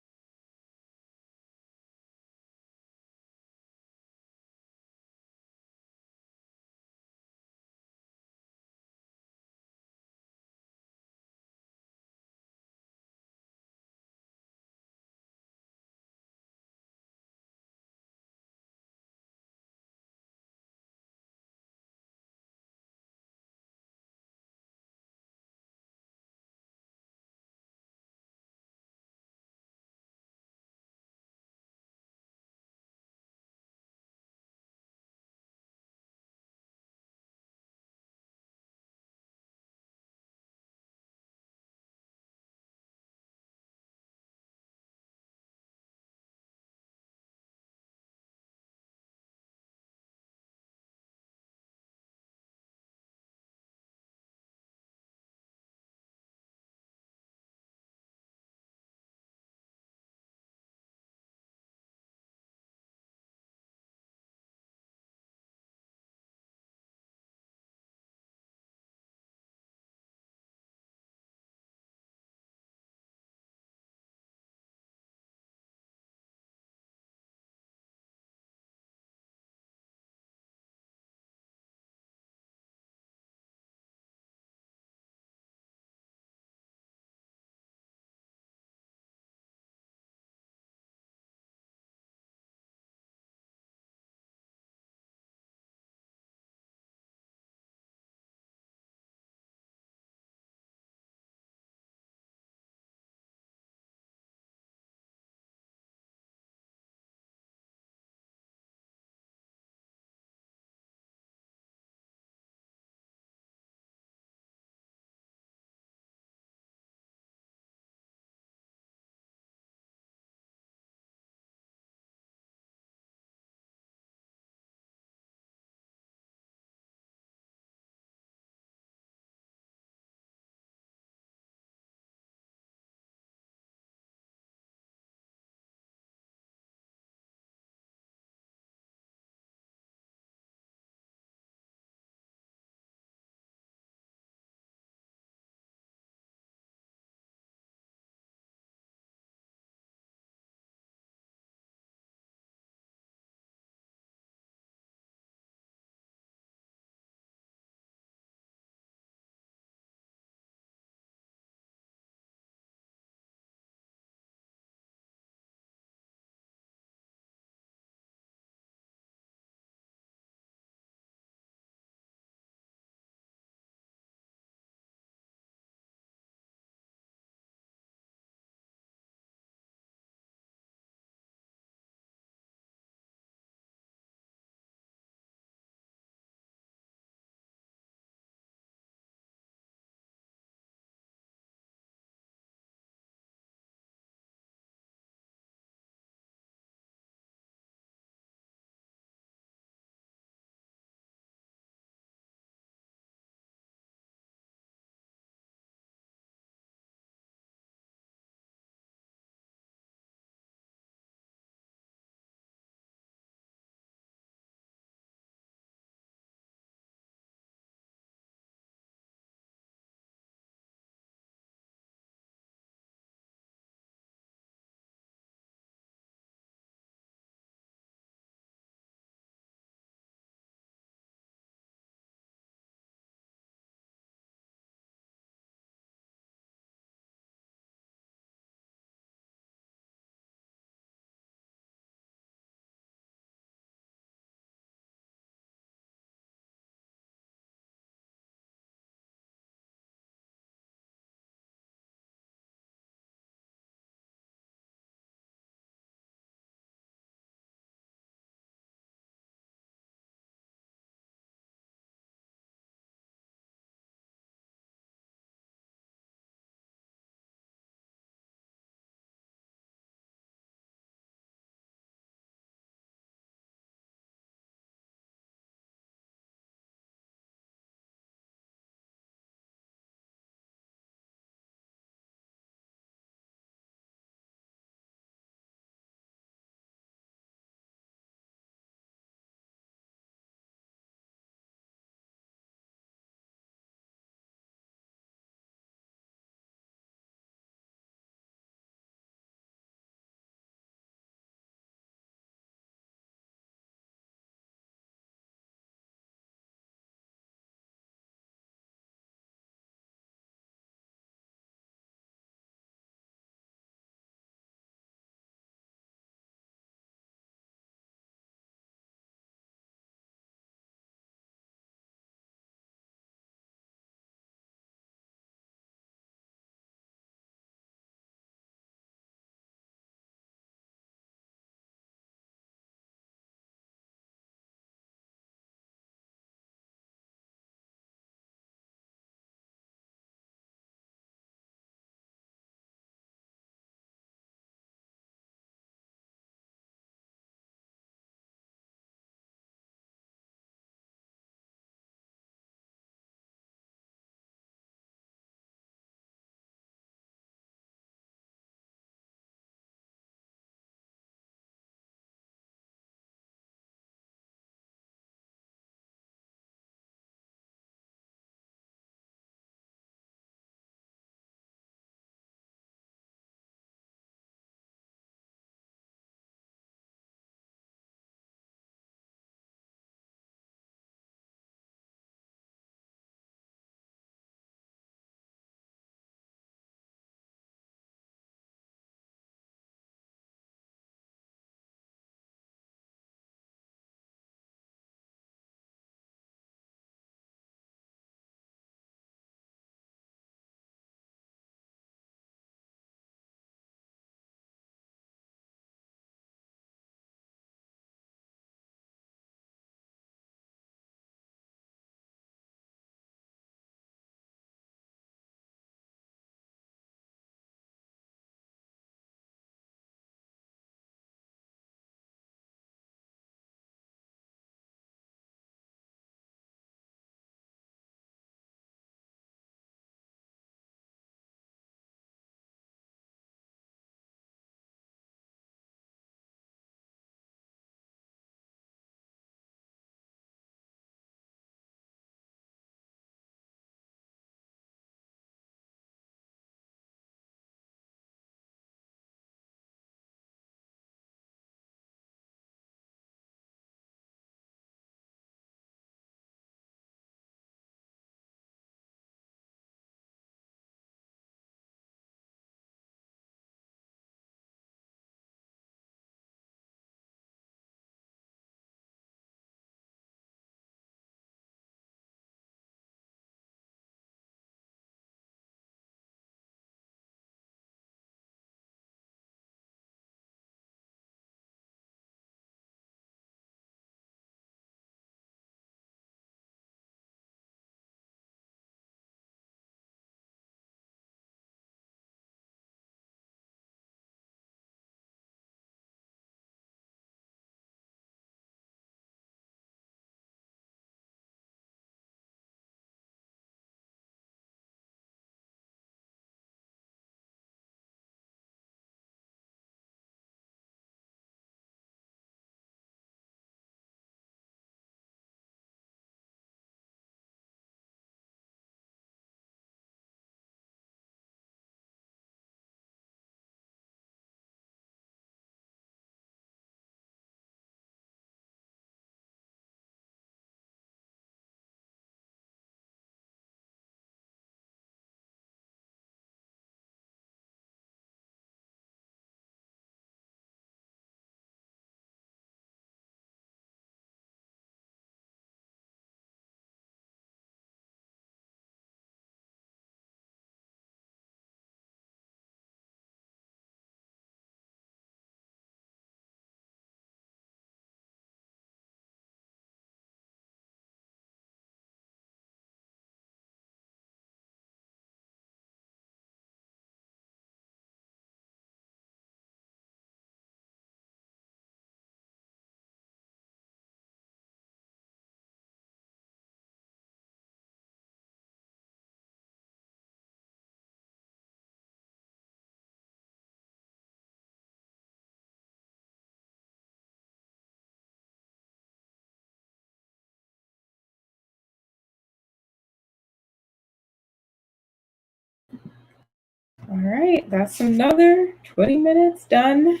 All right, that's another 20 minutes done.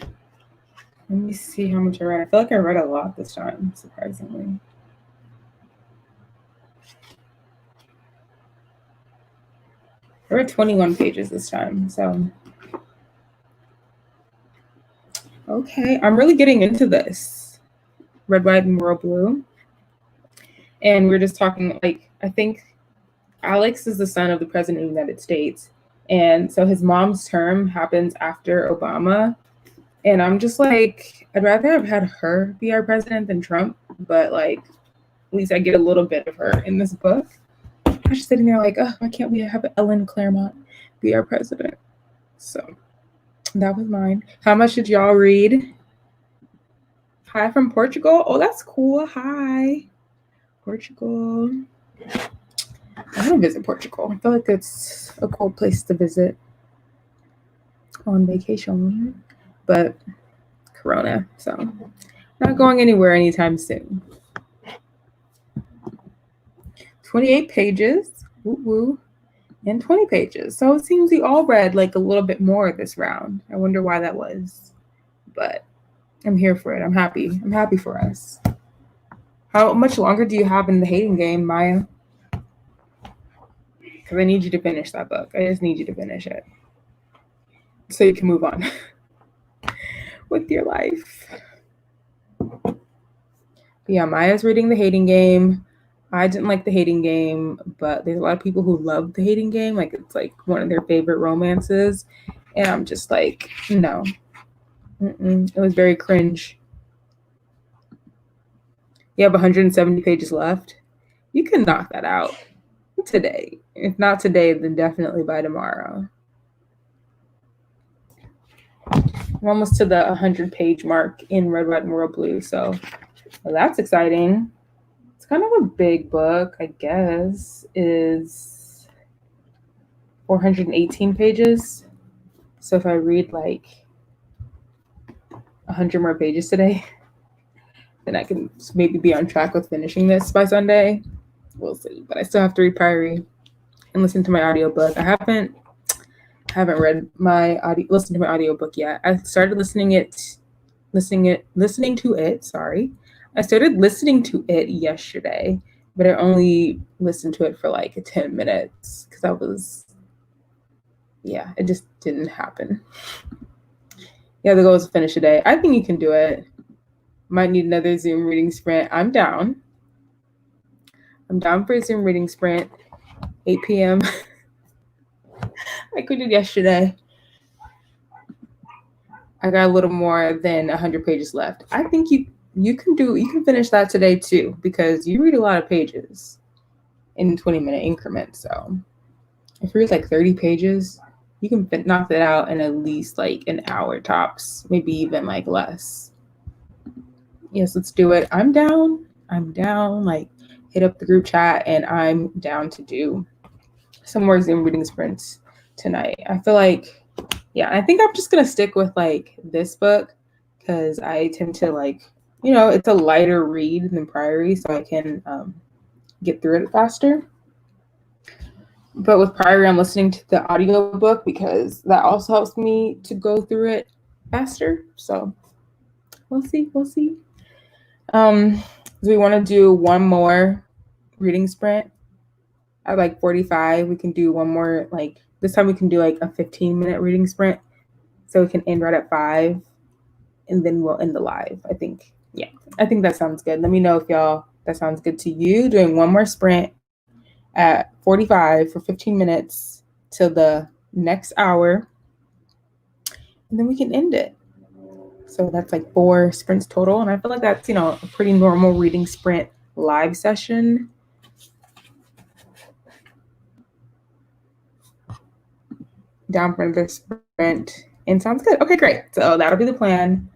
Let me see how much I read. I feel like I read a lot this time, surprisingly. I read 21 pages this time, so. Okay, I'm really getting into this. Red, White, and Royal Blue. And we're just talking, like, I think Alex is the son of the president of the United States. And so his mom's term happens after Obama. And I'm just like, I'd rather have had her be our president than Trump. But like, at least I get a little bit of her in this book. I was just sitting there like, oh, why can't we have Ellen Claremont be our president? So that was mine. How much did y'all read? Hi from Portugal. Oh, that's cool. Hi, Portugal. I want to visit Portugal. I feel like it's a cool place to visit on vacation, but Corona, so not going anywhere anytime soon. 28 pages, woo, and 20 pages. So it seems we all read like a little bit more this round. I wonder why that was, but I'm here for it. I'm happy. I'm happy for us. How much longer do you have in the hating game, Maya? Because I need you to finish that book. I just need you to finish it so you can move on with your life. But yeah, Maya's reading The Hating Game. I didn't like The Hating Game, but there's a lot of people who love The Hating Game. Like, it's like one of their favorite romances. And I'm just like, no. It was very cringe. You have 170 pages left. You can knock that out today. If not today, then definitely by tomorrow. I'm almost to the 100-page mark in Red, White, and Royal Blue, so well, that's exciting. It's kind of a big book, I guess. Is 418 pages. So if I read like 100 more pages today, then I can maybe be on track with finishing this by Sunday. We'll see. But I still have to read Priory and listen to my audiobook. I haven't read my listened to my audiobook yet. I started listening to it. Sorry. I started listening to it yesterday, but I only listened to it for like 10 minutes because it just didn't happen. Yeah, the goal is to finish today. I think you can do it. Might need another Zoom reading sprint. I'm down. I'm down for a Zoom reading sprint. 8 p.m. like we did yesterday. I got a little more than 100 pages left. I think you can finish that today too, because you read a lot of pages in 20-minute increments. So if you read like 30 pages, you can knock that out in at least like an hour tops, maybe even like less. Yes, let's do it. I'm down. Like, hit up the group chat and I'm down to do some more Zoom reading sprints tonight. I feel like, I think I'm just going to stick with like this book because I tend to like, it's a lighter read than Priory, so I can get through it faster. But with Priory, I'm listening to the audiobook because that also helps me to go through it faster. So we'll see. We want to do one more reading sprint at like 45. We can do one more, like this time we can do like a 15-minute reading sprint. So we can end right at 5 and then we'll end the live. I think that sounds good. Let me know if that sounds good to you. Doing one more sprint at 45 for 15 minutes till the next hour. And then we can end it. So that's like 4 sprints total. And I feel like that's, a pretty normal reading sprint live session. Down for another sprint. And sounds good. Okay, great. So that'll be the plan.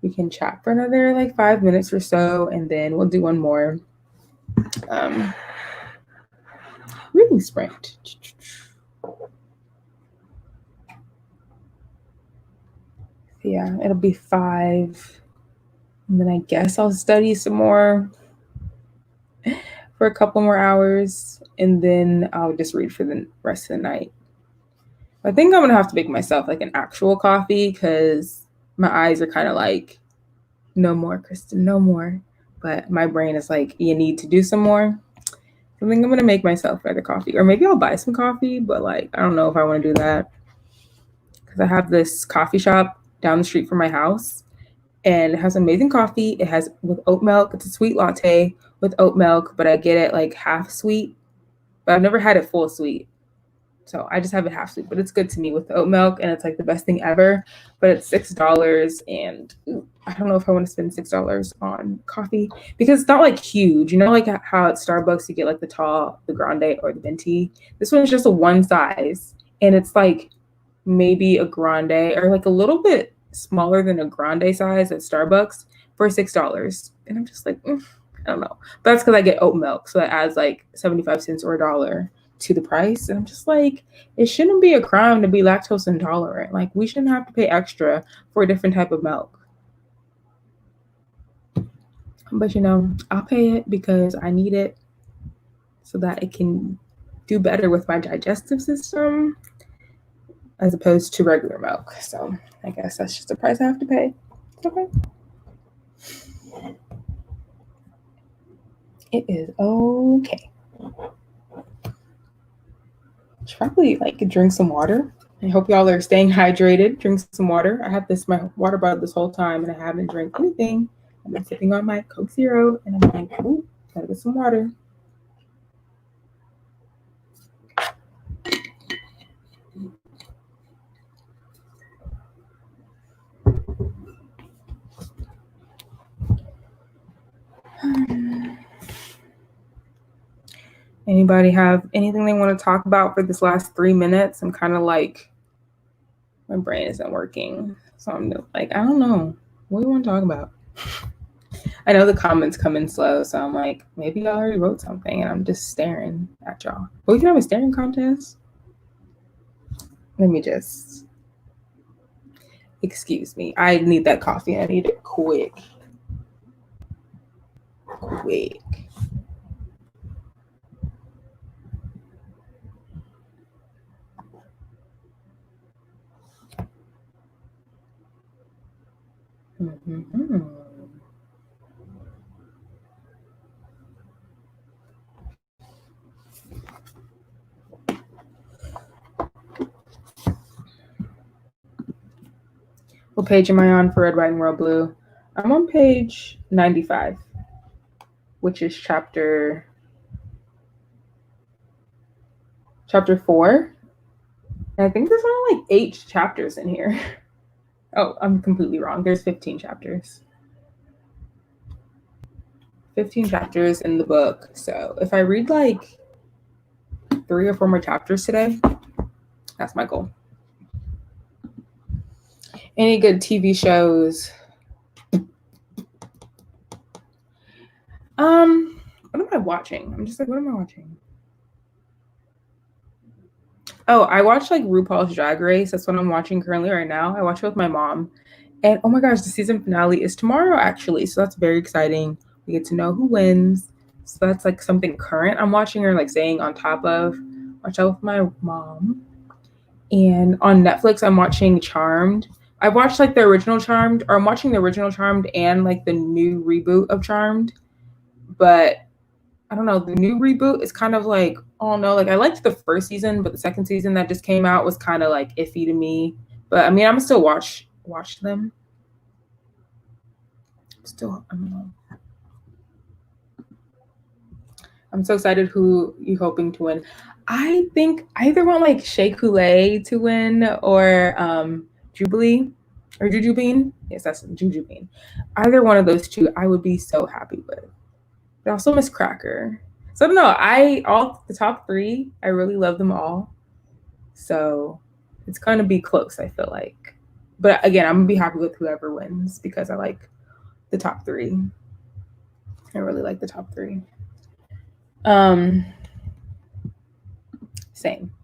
We can chat for another like 5 minutes or so. And then we'll do one more reading sprint. Yeah, it'll be 5. And then I guess I'll study some more for a couple more hours. And then I'll just read for the rest of the night. I think I'm gonna have to make myself like an actual coffee because my eyes are kind of like, no more, Kristen, no more. But my brain is like, you need to do some more. I think I'm gonna make myself either coffee, or maybe I'll buy some coffee. But like, I don't know if I want to do that because I have this coffee shop down the street from my house, and it has amazing coffee. It has with oat milk. It's a sweet latte with oat milk, but I get it like half sweet. But I've never had it full sweet. So I just have it half sweet, but it's good to me with the oat milk, and it's like the best thing ever. But it's $6, and I don't know if I want to spend $6 on coffee because it's not like huge. You know, like how at Starbucks you get like the tall, the grande, or the venti. This one's just a one size, and it's like maybe a grande or like a little bit smaller than a grande size at Starbucks for $6. And I'm just like, I don't know. But that's because I get oat milk, so that adds like 75 cents or $1 to the price. And I'm just like, it shouldn't be a crime to be lactose intolerant. Like, we shouldn't have to pay extra for a different type of milk. But you know, I'll pay it because I need it so that it can do better with my digestive system as opposed to regular milk. So I guess that's just the price I have to pay. Okay. It is okay. Should probably like drink some water. I hope y'all are staying hydrated. Drink some water. I had my water bottle this whole time and I haven't drank anything. I've been sipping on my Coke Zero and I'm like, ooh, gotta get some water. Anybody have anything they want to talk about for this last 3 minutes? I'm kind of like, my brain isn't working. So I'm like, I don't know. What do you want to talk about? I know the comments come in slow, so I'm like, maybe y'all already wrote something and I'm just staring at y'all. Well, we can have a staring contest. Let me just, excuse me. I need that coffee. I need it quick. Quick. Mm-hmm. What page am I on for Red, White, and Royal Blue? I'm on page 95, which is chapter 4. And I think there's only like 8 chapters in here. Oh, I'm completely wrong. There's 15 chapters. 15 chapters in the book. So if I read like 3 or 4 more chapters today, that's my goal. Any good TV shows? What am I watching? I'm just like, what am I watching? Oh, I watch like RuPaul's Drag Race. That's what I'm watching currently right now. I watch it with my mom. And oh my gosh, the season finale is tomorrow actually. So that's very exciting. We get to know who wins. So that's like something current I'm watching or like staying on top of. Watch out with my mom. And on Netflix, I'm watching Charmed. I've watched like the original Charmed, or I'm watching the original Charmed and like the new reboot of Charmed. But I don't know, the new reboot is kind of like, oh no, like I liked the first season, but the second season that just came out was kind of like iffy to me. But I mean, I'm still watch them. Still, I don't know. I'm so excited. Who you hoping to win? I think I either want like Shea Coulee to win or Jubilee or Jujubee. Yes, that's Jujubee. Either one of those two, I would be so happy with. But also Miss Cracker. So I don't know. All the top 3, I really love them all. So it's gonna be close, I feel like. But again, I'm gonna be happy with whoever wins because I like the top 3. I really like the top 3. Same.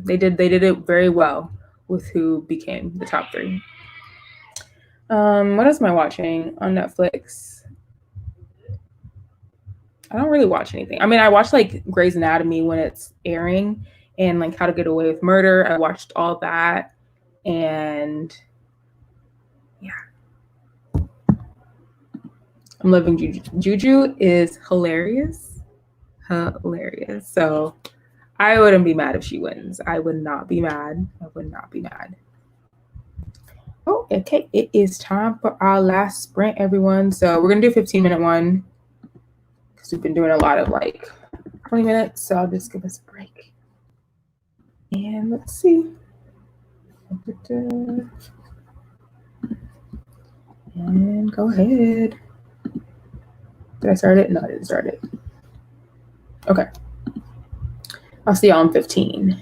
They did it very well with who became the top 3. What else am I watching on Netflix? I don't really watch anything. I mean, I watch like Grey's Anatomy when it's airing, and like How to Get Away with Murder. I watched all that, and yeah, I'm loving Juju. Juju is hilarious, hilarious. So I wouldn't be mad if she wins. I would not be mad. I would not be mad. Oh, okay. It is time for our last sprint, everyone. So we're gonna do a 15-minute one because we've been doing a lot of like 20 minutes. So I'll just give us a break. And let's see. And go ahead. Did I start it? No, I didn't start it. Okay. I'll see y'all in 15.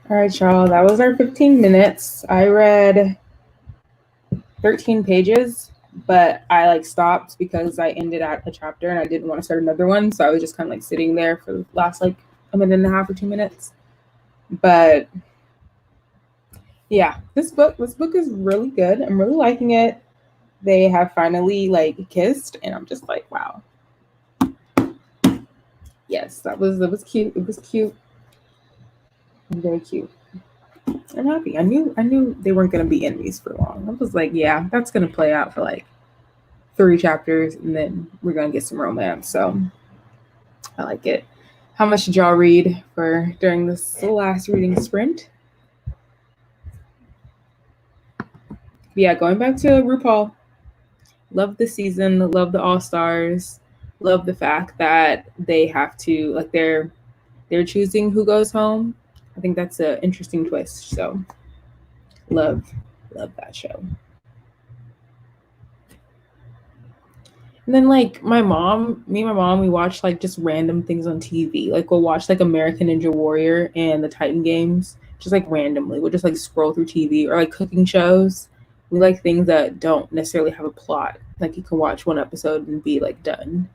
All right, y'all, that was our 15 minutes. I read 13 pages, but I like stopped because I ended at a chapter and I didn't want to start another one. So I was just kind of like sitting there for the last like a minute and a half or 2 minutes. But yeah, this book is really good. I'm really liking it. They have finally like kissed, and I'm just like, wow. Yes, that was cute. It was cute. Very cute. I'm happy. I knew they weren't gonna be enemies for long. I was like, yeah, that's gonna play out for like 3 chapters, and then we're gonna get some romance. So I like it. How much did y'all read for during this last reading sprint? Yeah, going back to RuPaul. Love the season. Love the All Stars. Love the fact that they have to like they're choosing who goes home. I think that's an interesting twist. So love that show. And then like me and my mom, we watch like just random things on TV. Like we'll watch like American Ninja Warrior and the Titan Games, just like randomly. We'll just like scroll through TV or like cooking shows. We like things that don't necessarily have a plot. Like you can watch one episode and be like done.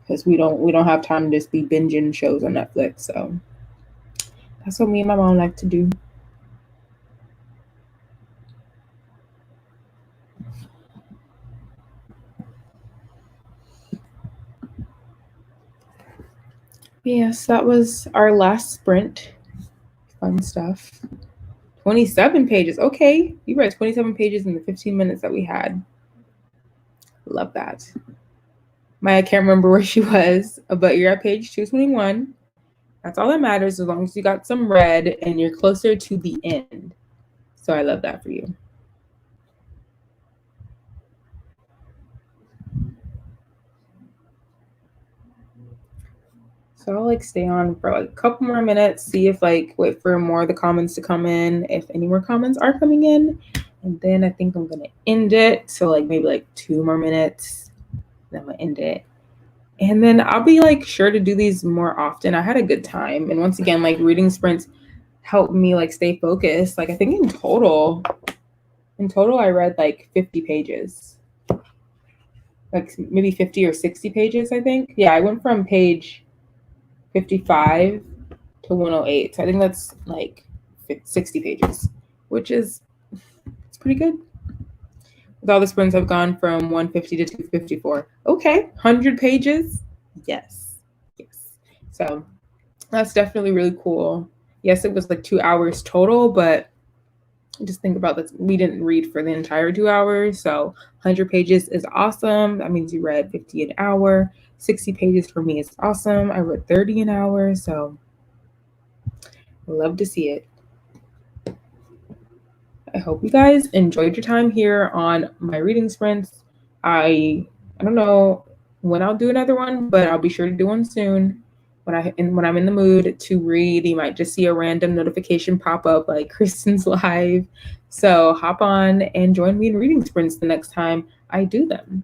Because we don't have time to just be binging shows on Netflix. So that's what me and my mom like to do. Yes, that was our last sprint. Fun stuff. 27 pages. Okay, you read 27 pages in the 15 minutes that we had. Love that. Maya can't remember where she was, but you're at page 221. That's all that matters as long as you got some read and you're closer to the end. So I love that for you. So I'll like stay on for like a couple more minutes, see if like wait for more of the comments to come in, if any more comments are coming in. And then I think I'm gonna end it. So like maybe like 2 more minutes, then I'm gonna end it. And then I'll be like sure to do these more often. I had a good time. And once again, like reading sprints helped me like stay focused. Like I think in total I read like 50 pages. Like maybe 50 or 60 pages, I think. Yeah, I went from page 55 to 108. So I think that's like 60 pages, which is it's pretty good. With all the sprints, I've gone from 150 to 254. Okay, 100 pages. Yes. So that's definitely really cool. Yes, it was like 2 hours total, but just think about this. We didn't read for the entire 2 hours. So 100 pages is awesome. That means you read 50 an hour. 60 pages for me is awesome. I read 30 an hour. So I love to see it. I hope you guys enjoyed your time here on my reading sprints. I don't know when I'll do another one, but I'll be sure to do one soon. When I'm in the mood to read, you might just see a random notification pop up like Kristen's live. So hop on and join me in reading sprints the next time I do them.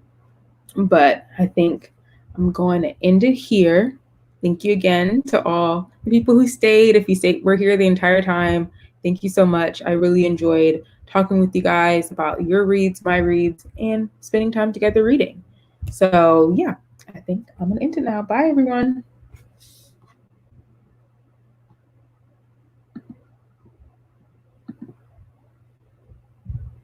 But I think I'm going to end it here. Thank you again to all the people who stayed. If you stayed, we're here the entire time. Thank you so much. I really enjoyed talking with you guys about your reads, my reads, and spending time together reading. So yeah, I think I'm going to end it now. Bye, everyone.